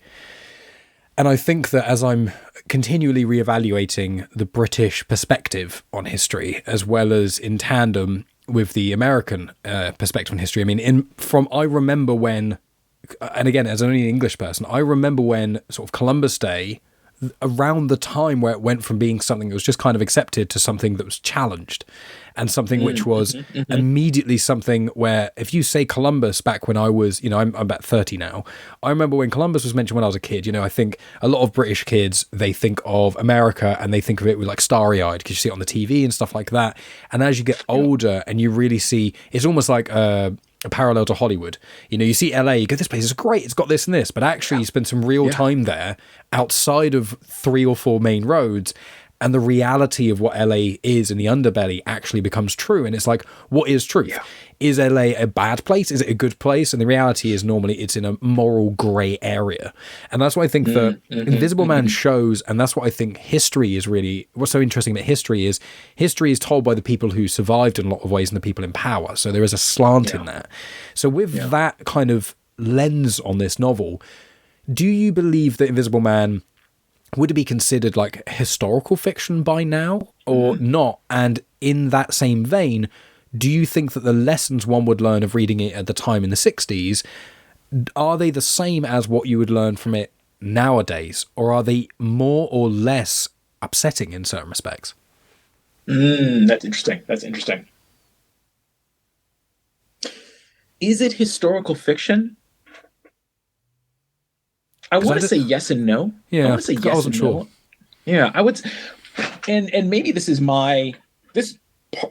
Speaker 3: And I think that as I'm continually reevaluating the British perspective on history, as well as in tandem with the American perspective on history, I mean, I remember when, and again, as only an English person, I remember when sort of Columbus Day, around the time where it went from being something that was just kind of accepted to something that was challenged, and something which was immediately something where if you say Columbus back when I was, I'm about 30 now, I remember when Columbus was mentioned when I was a kid, I think a lot of British kids, they think of America and they think of it with like starry-eyed because you see it on the TV and stuff like that. And as you get older and you really see, it's almost like a parallel to Hollywood. You see LA, you go, this place is great, it's got this and this, but actually you spend some real time there outside of 3 or 4 main roads, and the reality of what LA is in the underbelly actually becomes true. And it's like, what is truth? Yeah. Is LA a bad place? Is it a good place? And the reality is normally it's in a moral grey area. And that's why I think that Invisible Man shows, and that's what I think history is really, what's so interesting about history is told by the people who survived in a lot of ways and the people in power. So there is a slant in that. So with that kind of lens on this novel, do you believe that Invisible Man, would it be considered like historical fiction by now or not? And in that same vein, do you think that the lessons one would learn of reading it at the time in the 60s, are they the same as what you would learn from it nowadays? Or are they more or less upsetting in certain respects?
Speaker 1: That's interesting. Is it historical fiction? I want to say yes and no.
Speaker 3: Yeah,
Speaker 1: I want to say yes I wasn't sure. No. Yeah, I would, and maybe this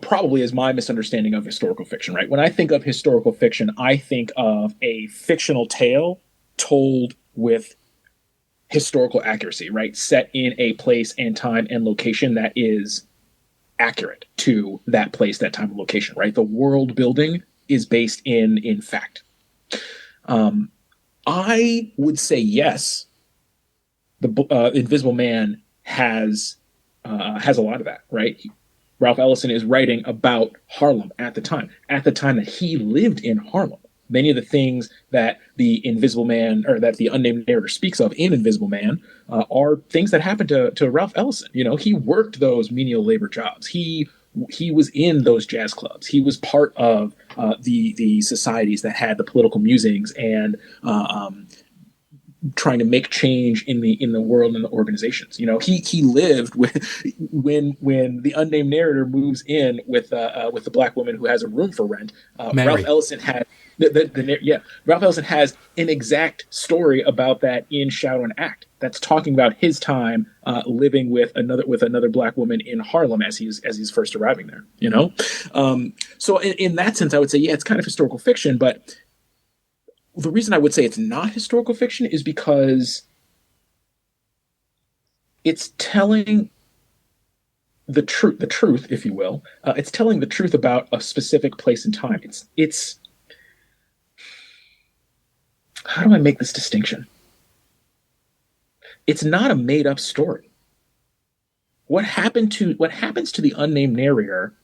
Speaker 1: probably is my misunderstanding of historical fiction, right? When I think of historical fiction, I think of a fictional tale told with historical accuracy, right? Set in a place and time and location that is accurate to that place, that time and location, right? The world building is based in fact. I would say yes. The Invisible Man has a lot of that, right? Ralph Ellison is writing about Harlem at the time that he lived in Harlem. Many of the things that the Invisible Man, or that the unnamed narrator speaks of in Invisible Man, are things that happened to Ralph Ellison. He worked those menial labor jobs. He was in those jazz clubs. He was part of the societies that had the political musings and trying to make change in the world and the organizations. He lived with when the unnamed narrator moves in with the black woman who has a room for rent. Ralph Ellison had Ralph Ellison has an exact story about that in Shadow and Act. That's talking about his time living with another black woman in Harlem as he's first arriving there. So in that sense, I would say it's kind of historical fiction, but the reason I would say it's not historical fiction is because it's telling the truth, if you will. It's telling the truth about a specific place and time. It's how do I make this distinction? It's not a made up story. What happens to the unnamed narrator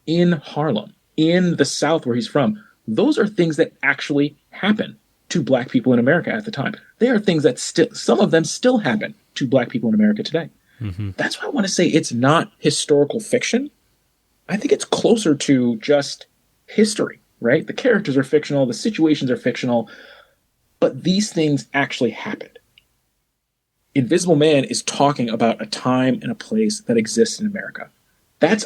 Speaker 1: in Harlem, in the South where he's from, those are things that actually happen to Black people in America at the time. They are things that some of them still happen to Black people in America today. That's why I want to say it's not historical fiction. I think it's closer to just history, right? The characters are fictional, the situations are fictional, but these things actually happened. Invisible Man is talking about a time and a place that exists in America.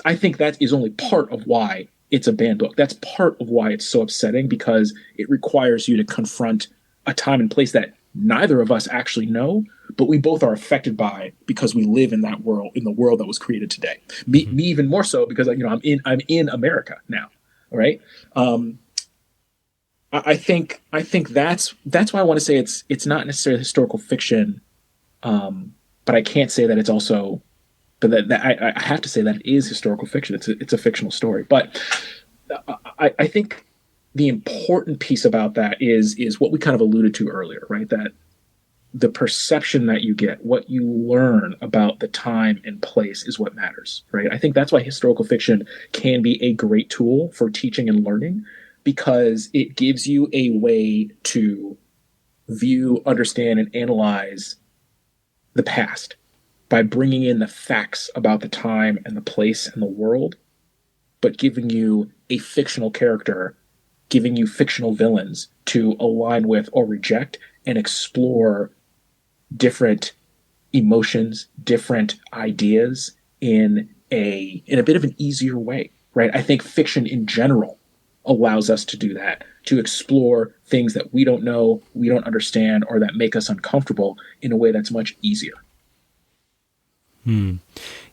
Speaker 1: I think that is only part of why it's a banned book. That's part of why it's so upsetting, because it requires you to confront a time and place that neither of us actually know, but we both are affected by because we live in that world, in the world that was created today. Me even more so, because I'm in America now. Right? I think that's why I want to say it's not necessarily historical fiction, but I can't say that it's also. But I have to say that it is historical fiction. It's a fictional story. But I think the important piece about that is what we kind of alluded to earlier, right? That the perception that you get, what you learn about the time and place is what matters, right? I think that's why historical fiction can be a great tool for teaching and learning, because it gives you a way to view, understand, and analyze the past by bringing in the facts about the time and the place and the world, but giving you a fictional character, giving you fictional villains to align with or reject and explore different emotions, different ideas in a bit of an easier way, right? I think fiction in general allows us to do that, to explore things that we don't know, we don't understand, or that make us uncomfortable in a way that's much easier.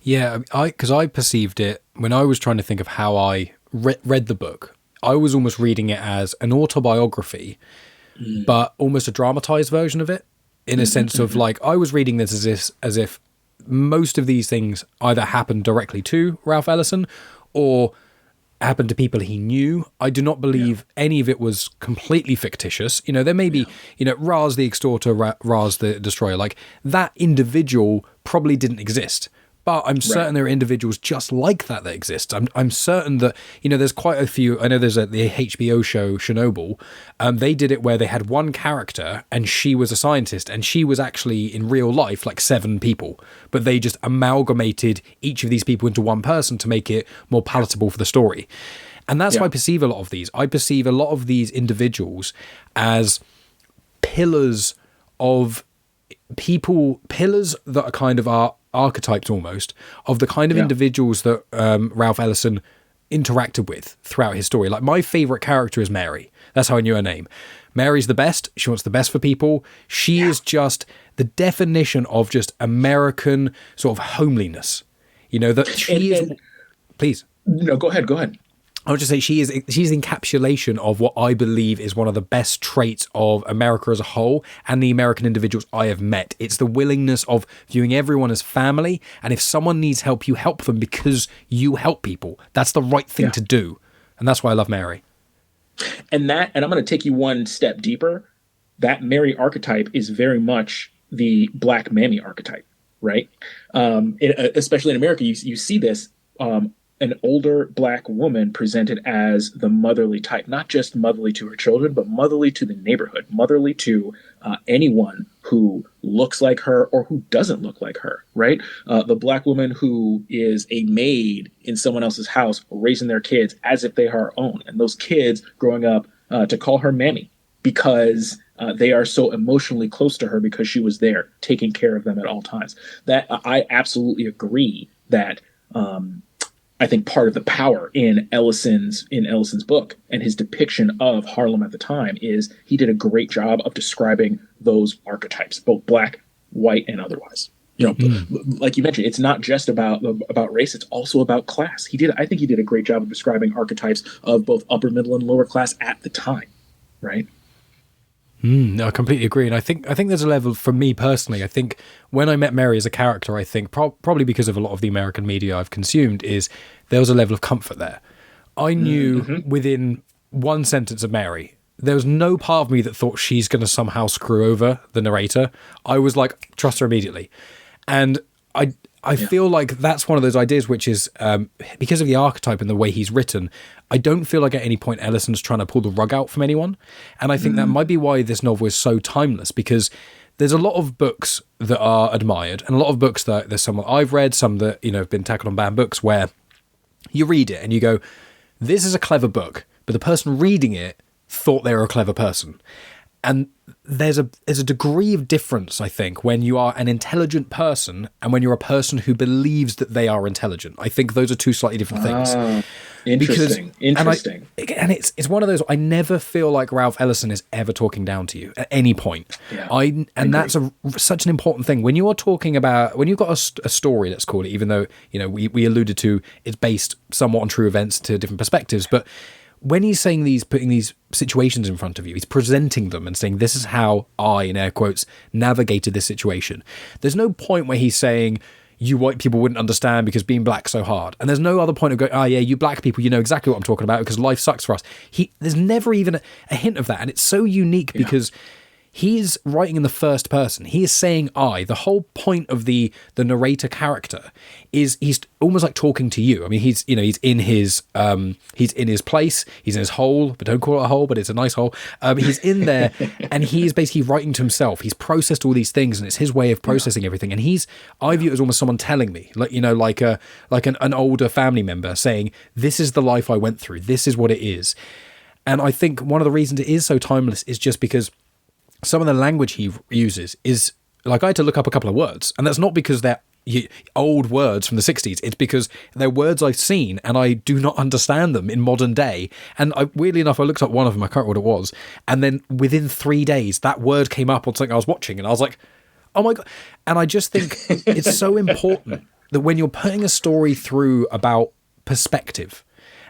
Speaker 3: Yeah, because I perceived it when I was trying to think of how I read the book. I was almost reading it as an autobiography, but almost a dramatized version of it, in a sense of like, I was reading this as if most of these things either happened directly to Ralph Ellison or happened to people he knew. I do not believe any of it was completely fictitious. You know, there may be, Raz the extorter, Raz the destroyer, like that individual probably didn't exist. But I'm certain there are individuals just like that exist. I'm certain that, there's quite a few. I know there's the HBO show Chernobyl. They did it where they had one character and she was a scientist, and she was actually in real life like 7 people. But they just amalgamated each of these people into one person to make it more palatable for the story. And that's how I perceive a lot of these. I perceive a lot of these individuals as pillars of people, pillars that are kind of archetypes almost of the kind of individuals that Ralph Ellison interacted with throughout his story. Like, my favorite character is Mary. That's how I knew her name. Mary's the best. She wants the best for people. She is just the definition of just American sort of homeliness. That she is. Please.
Speaker 1: No, go ahead.
Speaker 3: I would just say she's the encapsulation of what I believe is one of the best traits of America as a whole and the American individuals I have met. It's the willingness of viewing everyone as family, and if someone needs help, you help them because you help people. That's the right thing to do, and that's why I love Mary.
Speaker 1: And I'm going to take you one step deeper. That Mary archetype is very much the Black Mammy archetype, right? Especially in America, you see this. An older Black woman presented as the motherly type, not just motherly to her children, but motherly to the neighborhood, motherly to anyone who looks like her or who doesn't look like her, right? The Black woman who is a maid in someone else's house, raising their kids as if they are her own. And those kids growing up to call her Mammy because they are so emotionally close to her because she was there taking care of them at all times. That I absolutely agree that I think part of the power in Ellison's book and his depiction of Harlem at the time is he did a great job of describing those archetypes, both Black, white, and otherwise. Like you mentioned, it's not just about race; it's also about class. I think he did a great job of describing archetypes of both upper, middle, and lower class at the time, right?
Speaker 3: No, I completely agree. And I think there's a level, for me personally, I think when I met Mary as a character, I think probably because of a lot of the American media I've consumed, is there was a level of comfort there. I knew within one sentence of Mary, there was no part of me that thought she's going to somehow screw over the narrator. I was like, trust her immediately. And I feel like that's one of those ideas which is, because of the archetype and the way he's written, I don't feel like at any point Ellison's trying to pull the rug out from anyone. And I think that might be why this novel is so timeless, because there's a lot of books that are admired and a lot of books that there's some that I've read, some that, have been tackled on banned books, where you read it and you go, this is a clever book, but the person reading it thought they were a clever person. And there's a degree of difference, I think, when you are an intelligent person and when you're a person who believes that they are intelligent. I think those are two slightly different things.
Speaker 1: Interesting.
Speaker 3: And it's one of those, I never feel like Ralph Ellison is ever talking down to you at any point.
Speaker 1: Yeah,
Speaker 3: that's such an important thing. When you are talking about, when you've got a story, let's call it, even though, we alluded to it's based somewhat on true events to different perspectives, but when he's saying putting these situations in front of you, he's presenting them and saying, this is how I, in air quotes, navigated this situation. There's no point where he's saying, you white people wouldn't understand because being black's so hard. And there's no other point of going, oh yeah, you black people, you know exactly what I'm talking about because life sucks for us. There's never even a hint of that. And it's so unique because he's writing in the first person. He is saying I. The whole point of the narrator character is he's almost like talking to you. I mean, he's in his place, he's in his hole, but don't call it a hole, but it's a nice hole. He's in there and he's basically writing to himself. He's processed all these things and it's his way of processing everything. And I view it as almost someone telling me, like an older family member saying, this is the life I went through. This is what it is. And I think one of the reasons it is so timeless is just because some of the language he uses is, like, I had to look up a couple of words, and that's not because they're old words from the 60s. It's because they're words I've seen and I do not understand them in modern day. And weirdly enough, I looked up one of them, I can't remember what it was, and then within 3 days that word came up on something I was watching and I was like, oh my God. And I just think it's so important that when you're putting a story through about perspective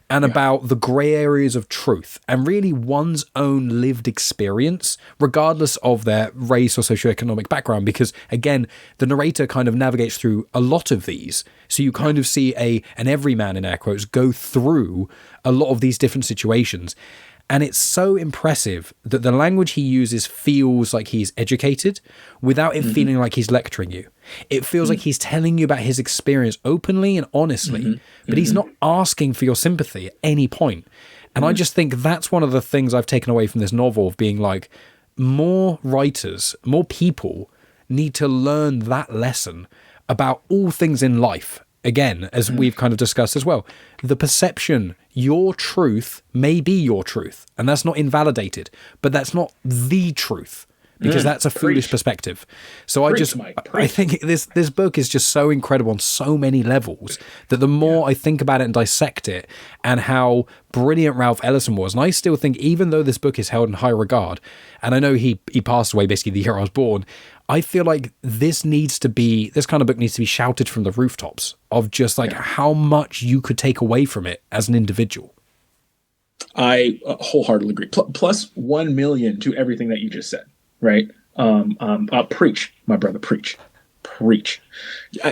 Speaker 3: and about the grey areas of truth and really one's own lived experience, regardless of their race or socioeconomic background, because again, the narrator kind of navigates through a lot of these. So you kind of see an everyman, in air quotes, go through a lot of these different situations. And it's so impressive that the language he uses feels like he's educated without it feeling like he's lecturing you. It feels like he's telling you about his experience openly and honestly, but he's not asking for your sympathy at any point. And I just think that's one of the things I've taken away from this novel, of being like, more writers, more people need to learn that lesson about all things in life. Again, as we've kind of discussed as well, the perception, your truth may be your truth, and that's not invalidated, but that's not the truth, because that's a foolish perspective. So I think this book is just so incredible on so many levels that the more I think about it and dissect it and how brilliant Ralph Ellison was, and I still think, even though this book is held in high regard, and I know he passed away basically the year I was born, I feel like this kind of book needs to be shouted from the rooftops of just like how much you could take away from it as an individual.
Speaker 1: I wholeheartely agree. Plus 1 million to everything that you just said, right? Preach, my brother, preach.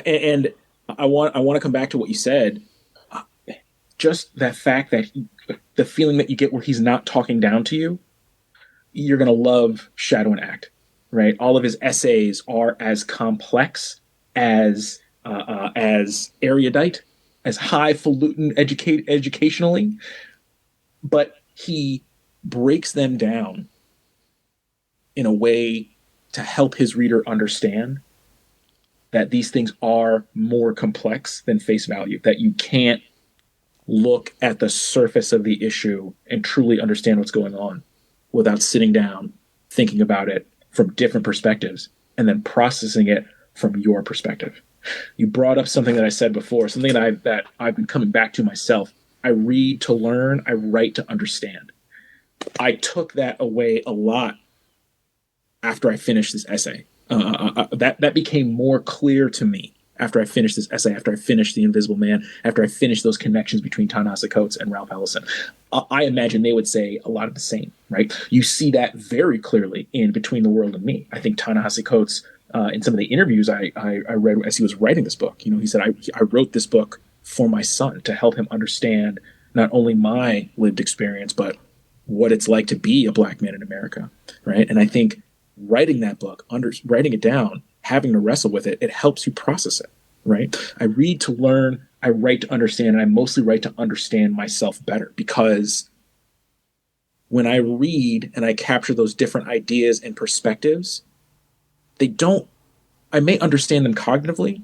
Speaker 1: And I want to come back to what you said. Just that fact that the feeling that you get where he's not talking down to you, you're going to love Shadow and Act. Right, all of his essays are as complex, as erudite, as highfalutin educationally, but he breaks them down in a way to help his reader understand that these things are more complex than face value, that you can't look at the surface of the issue and truly understand what's going on without sitting down, thinking about it from different perspectives, and then processing it from your perspective. You brought up something that I said before, something that I've been coming back to myself. I read to learn, I write to understand. I took that away a lot after I finished this essay. That became more clear to me after I finished this essay, after I finished The Invisible Man, after I finished those connections between Ta-Nehisi Coates and Ralph Ellison. I imagine they would say a lot of the same, right? You see that very clearly in Between the World and Me. I think Ta-Nehisi Coates, in some of the interviews I read as he was writing this book, he said, I wrote this book for my son to help him understand not only my lived experience, but what it's like to be a black man in America, right? And I think writing that book, writing it down, having to wrestle with it, it helps you process it, right? I read to learn, I write to understand, and I mostly write to understand myself better, because when I read and I capture those different ideas and perspectives, I may understand them cognitively,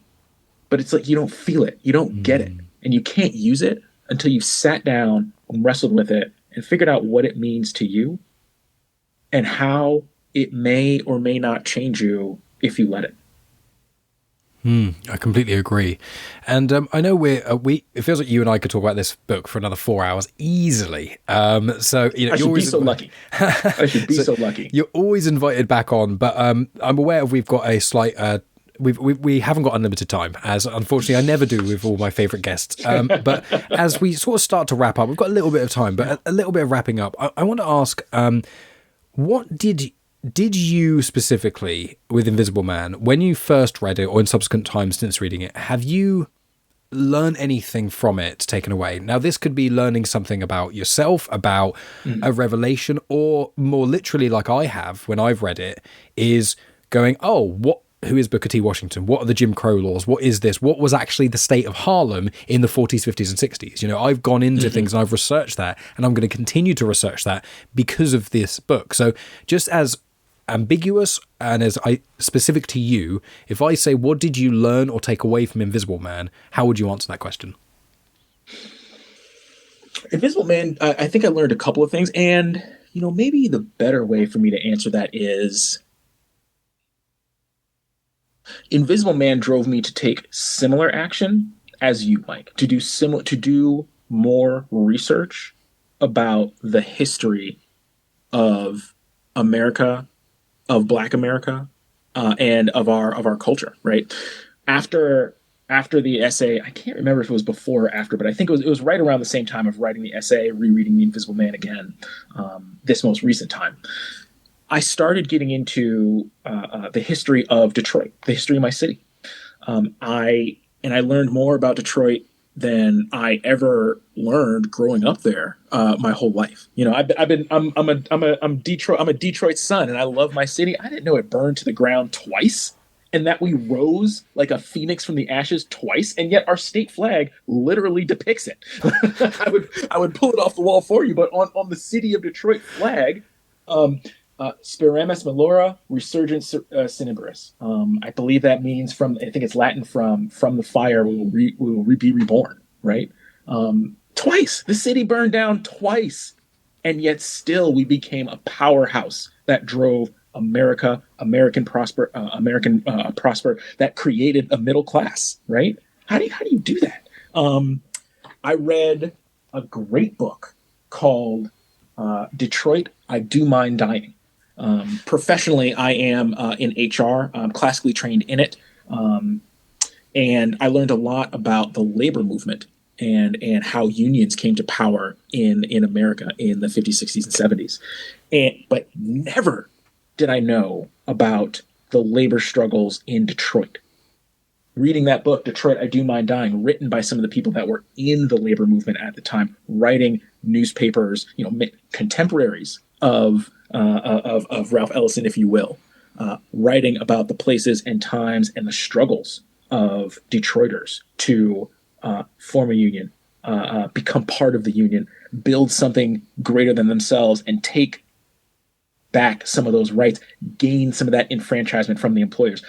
Speaker 1: but it's like you don't feel it, you don't get it, and you can't use it until you've sat down and wrestled with it and figured out what it means to you and how it may or may not change you if you let it.
Speaker 3: I completely agree. And I know it feels like you and I could talk about this book for another 4 hours easily. So,
Speaker 1: I should be so lucky. I should be so lucky.
Speaker 3: You're always invited back on, but I'm aware we've got a slight, we haven't got unlimited time, as unfortunately I never do with all my favorite guests. But as we sort of start to wrap up, we've got a little bit of time, but a little bit of wrapping up. I want to ask, what did you specifically, with Invisible Man, when you first read it or in subsequent times since reading it, have you learned anything from it taken away? Now, this could be learning something about yourself, about a revelation, or more literally, like I have when I've read it, is going, who is Booker T. Washington? What are the Jim Crow laws? What is this? What was actually the state of Harlem in the 40s, 50s, and 60s? You know, I've gone into things and I've researched that, and I'm going to continue to research that because of this book. So just as ambiguous and as specific to you, if I say, what did you learn or take away from Invisible Man, how would you answer that question?
Speaker 1: Invisible Man, I think I learned a couple of things, and maybe the better way for me to answer that is Invisible Man drove me to take similar action as you, Mike, to do more research about the history of America, of Black America, and of our culture. Right after the essay, I can't remember if it was before or after, but I think it was right around the same time of writing the essay, rereading The Invisible Man again, this most recent time. I started getting into the history of Detroit, the history of my city. I learned more about Detroit than I ever learned growing up there my whole life. I'm a Detroit son, and I love my city. I didn't know it burned to the ground twice, and that we rose like a phoenix from the ashes twice, and yet our state flag literally depicts it. I would pull it off the wall for you, but on the city of Detroit flag, Spiramus Melora Resurgent Cinnabaris. I believe that means I think it's Latin from the fire we will be reborn, right? Twice. The city burned down twice. And yet still we became a powerhouse that drove American prosper, that created a middle class, right? How do you do that? I read a great book called Detroit, I Do Mind Dying. Professionally, I am in HR. I'm classically trained in it. And I learned a lot about the labor movement and how unions came to power in America in the 50s, 60s, and 70s. But never did I know about the labor struggles in Detroit. Reading that book, Detroit, I Do Mind Dying, written by some of the people that were in the labor movement at the time, writing newspapers, contemporaries of Ralph Ellison, if you will, writing about the places and times and the struggles of Detroiters to form a union, become part of the union, build something greater than themselves, and take back some of those rights, gain some of that enfranchisement from the employers.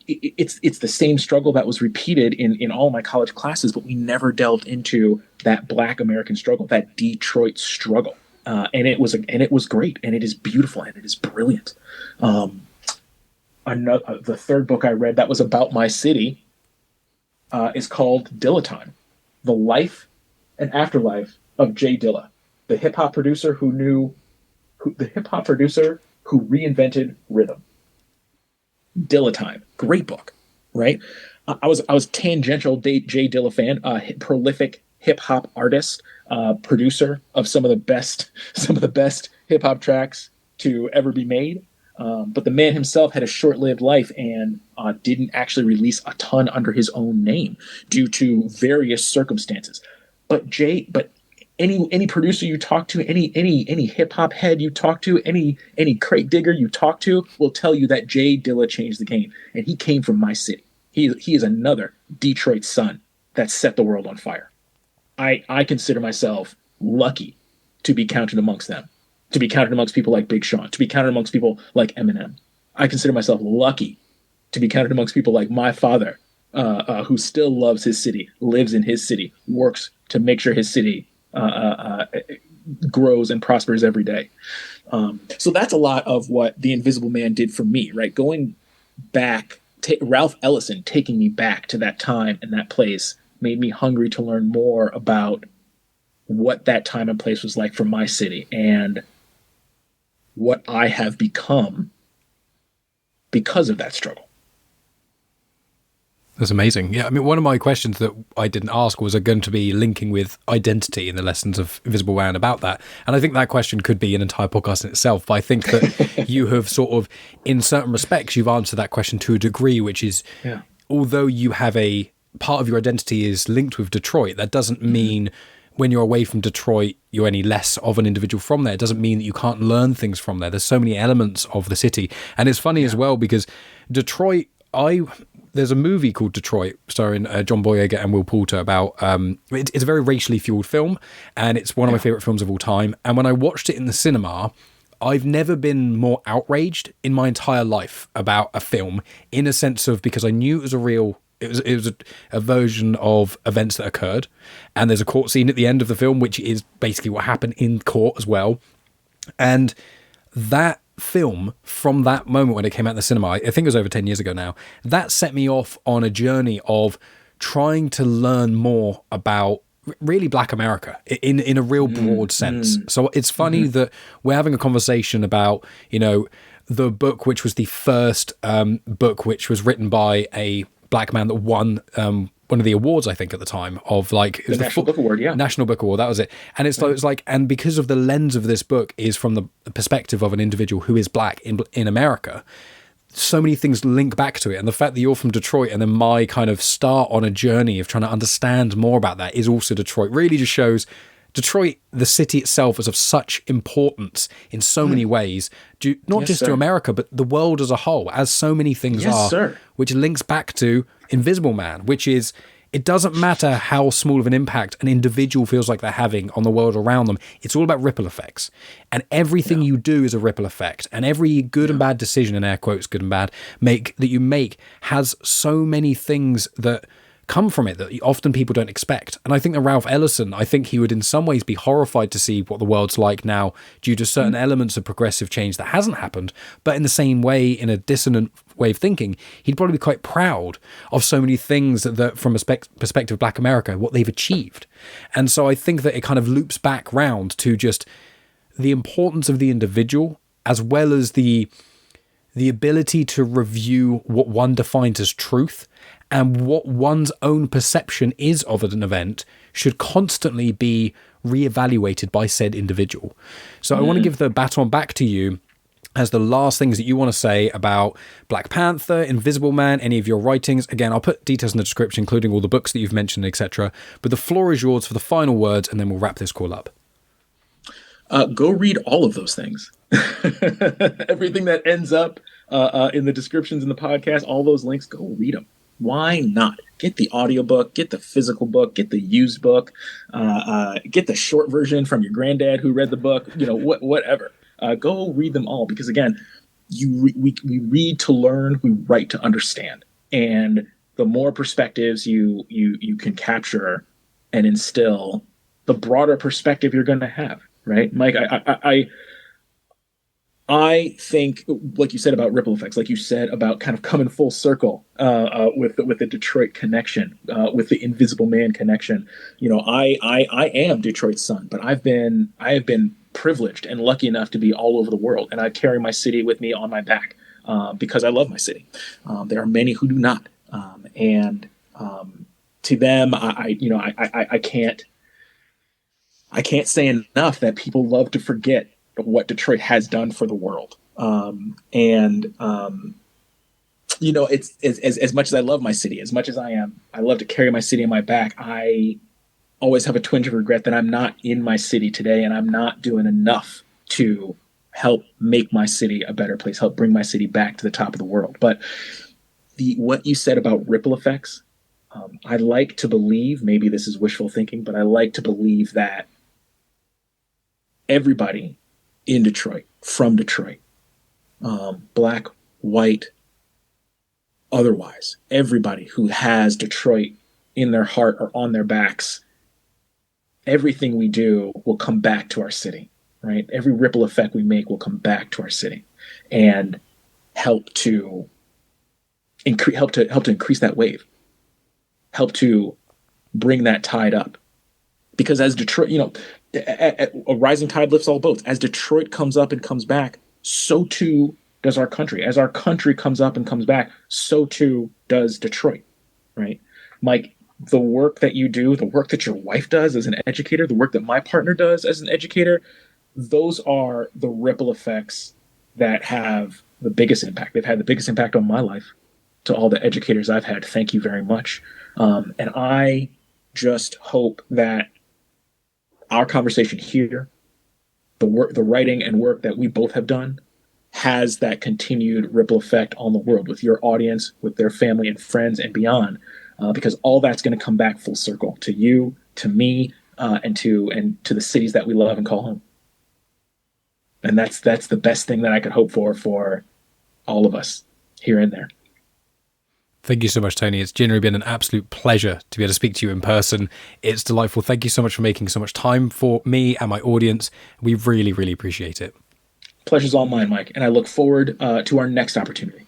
Speaker 1: It's the same struggle that was repeated in all my college classes, but we never delved into that Black American struggle, that Detroit struggle. And it was great, and it is beautiful, and it is brilliant. The third book I read that was about my city is called Dilla-Time: The Life and Afterlife of Jay Dilla, the hip hop producer who reinvented rhythm. Dilla-Time, great book, right? I was tangential Jay Dilla fan, prolific hip hop artist, producer of some of the best hip hop tracks to ever be made. But the man himself had a short-lived life and didn't actually release a ton under his own name due to various circumstances. But any producer you talk to, any hip hop head you talk to, any crate digger you talk to will tell you that Jay Dilla changed the game, and he came from my city. He is another Detroit son that set the world on fire. I consider myself lucky to be counted amongst them, to be counted amongst people like Big Sean, to be counted amongst people like Eminem. I consider myself lucky to be counted amongst people like my father, who still loves his city, lives in his city, works to make sure his city grows and prospers every day. So that's a lot of what The Invisible Man did for me, right? Going back, Ralph Ellison taking me back to that time and that place made me hungry to learn more about what that time and place was like for my city and what I have become because of that struggle.
Speaker 3: That's amazing. Yeah, I mean, one of my questions that I didn't ask was going to be linking with identity in the lessons of Invisible Man about that. And I think that question could be an entire podcast in itself. But I think that you have sort of, in certain respects, you've answered that question to a degree, which is, although you have a part of your identity is linked with Detroit, that doesn't mean when you're away from Detroit, you're any less of an individual from there. It doesn't mean that you can't learn things from there. There's so many elements of the city. And it's funny as well because Detroit, there's a movie called Detroit starring John Boyega and Will Poulter about it's a very racially fueled film, and it's one of my favorite films of all time. And when I watched it in the cinema, I've never been more outraged in my entire life about a film, in a sense of, because I knew it was a version of events that occurred, and there's a court scene at the end of the film which is basically what happened in court as well. And that film, from that moment when it came out in the cinema, I think it was over 10 years ago now, that set me off on a journey of trying to learn more about really Black America in a real broad sense. So it's funny that we're having a conversation about, you know, the book which was the first book which was written by a Black man that won one of the awards, I think, at the time, of like, it was
Speaker 1: the National Book Award,
Speaker 3: National Book Award, that was it. And it's like, and because of the lens of this book is from the perspective of an individual who is Black in America, so many things link back to it. And the fact that you're from Detroit, and then my kind of start on a journey of trying to understand more about that is also Detroit, really just shows Detroit, the city itself, is of such importance in so many ways, not just to America, but the world as a whole, as so many things which links back to Invisible Man, which is, it doesn't matter how small of an impact an individual feels like they're having on the world around them. It's all about ripple effects. And everything you do is a ripple effect. And every good and bad decision, in air quotes, good and bad, that you make has so many things that come from it that often people don't expect. And I think that Ralph Ellison, I think he would in some ways be horrified to see what the world's like now due to certain elements of progressive change that hasn't happened. But in the same way, in a dissonant way of thinking, he'd probably be quite proud of so many things that from a perspective of Black America, what they've achieved. And so I think that it kind of loops back round to just the importance of the individual, as well as the ability to review what one defines as truth, and what one's own perception is of an event should constantly be reevaluated by said individual. So I want to give the baton back to you as the last things that you want to say about Black Panther, Invisible Man, any of your writings. Again, I'll put details in the description, including all the books that you've mentioned, etc. But the floor is yours for the final words, and then we'll wrap this call up.
Speaker 1: Go read all of those things. Everything that ends up in the descriptions in the podcast, all those links, go read them. Why not? Get the audiobook, get the physical book, get the used book, get the short version from your granddad who read the book, whatever. Go read them all, because again, we read to learn, we write to understand. And the more perspectives you can capture and instill, the broader perspective you're going to have, right? Mike, I think, like you said about ripple effects, like you said about kind of coming full circle with the Detroit connection, with the Invisible Man connection. I am Detroit's son, but I have been privileged and lucky enough to be all over the world, and I carry my city with me on my back because I love my city. There are many who do not, and to them, I can't say enough that people love to forget what Detroit has done for the world. It's as much as I love my city, as much as I love to carry my city on my back, I always have a twinge of regret that I'm not in my city today and I'm not doing enough to help make my city a better place, help bring my city back to the top of the world. But what you said about ripple effects, I like to believe, maybe this is wishful thinking, but I like to believe that everybody in Detroit, from Detroit, black, white, otherwise, everybody who has Detroit in their heart or on their backs, everything we do will come back to our city, right? Every ripple effect we make will come back to our city and help to increase that wave, help to bring that tide up. Because as Detroit, a rising tide lifts all boats. As Detroit comes up and comes back, so too does our country. As our country comes up and comes back, so too does Detroit, right? Mike, the work that you do, the work that your wife does as an educator, the work that my partner does as an educator, those are the ripple effects that have the biggest impact. They've had the biggest impact on my life. To all the educators I've had, thank you very much. And I just hope that our conversation here, the writing and work that we both have done, has that continued ripple effect on the world with your audience, with their family and friends and beyond, because all that's going to come back full circle to you, to me, and to the cities that we love and call home. And that's the best thing that I could hope for all of us here and there.
Speaker 3: Thank you so much, Tony. It's genuinely been an absolute pleasure to be able to speak to you in person. It's delightful. Thank you so much for making so much time for me and my audience. We really, really appreciate it.
Speaker 1: Pleasure's all mine, Mike, and I look forward to our next opportunity.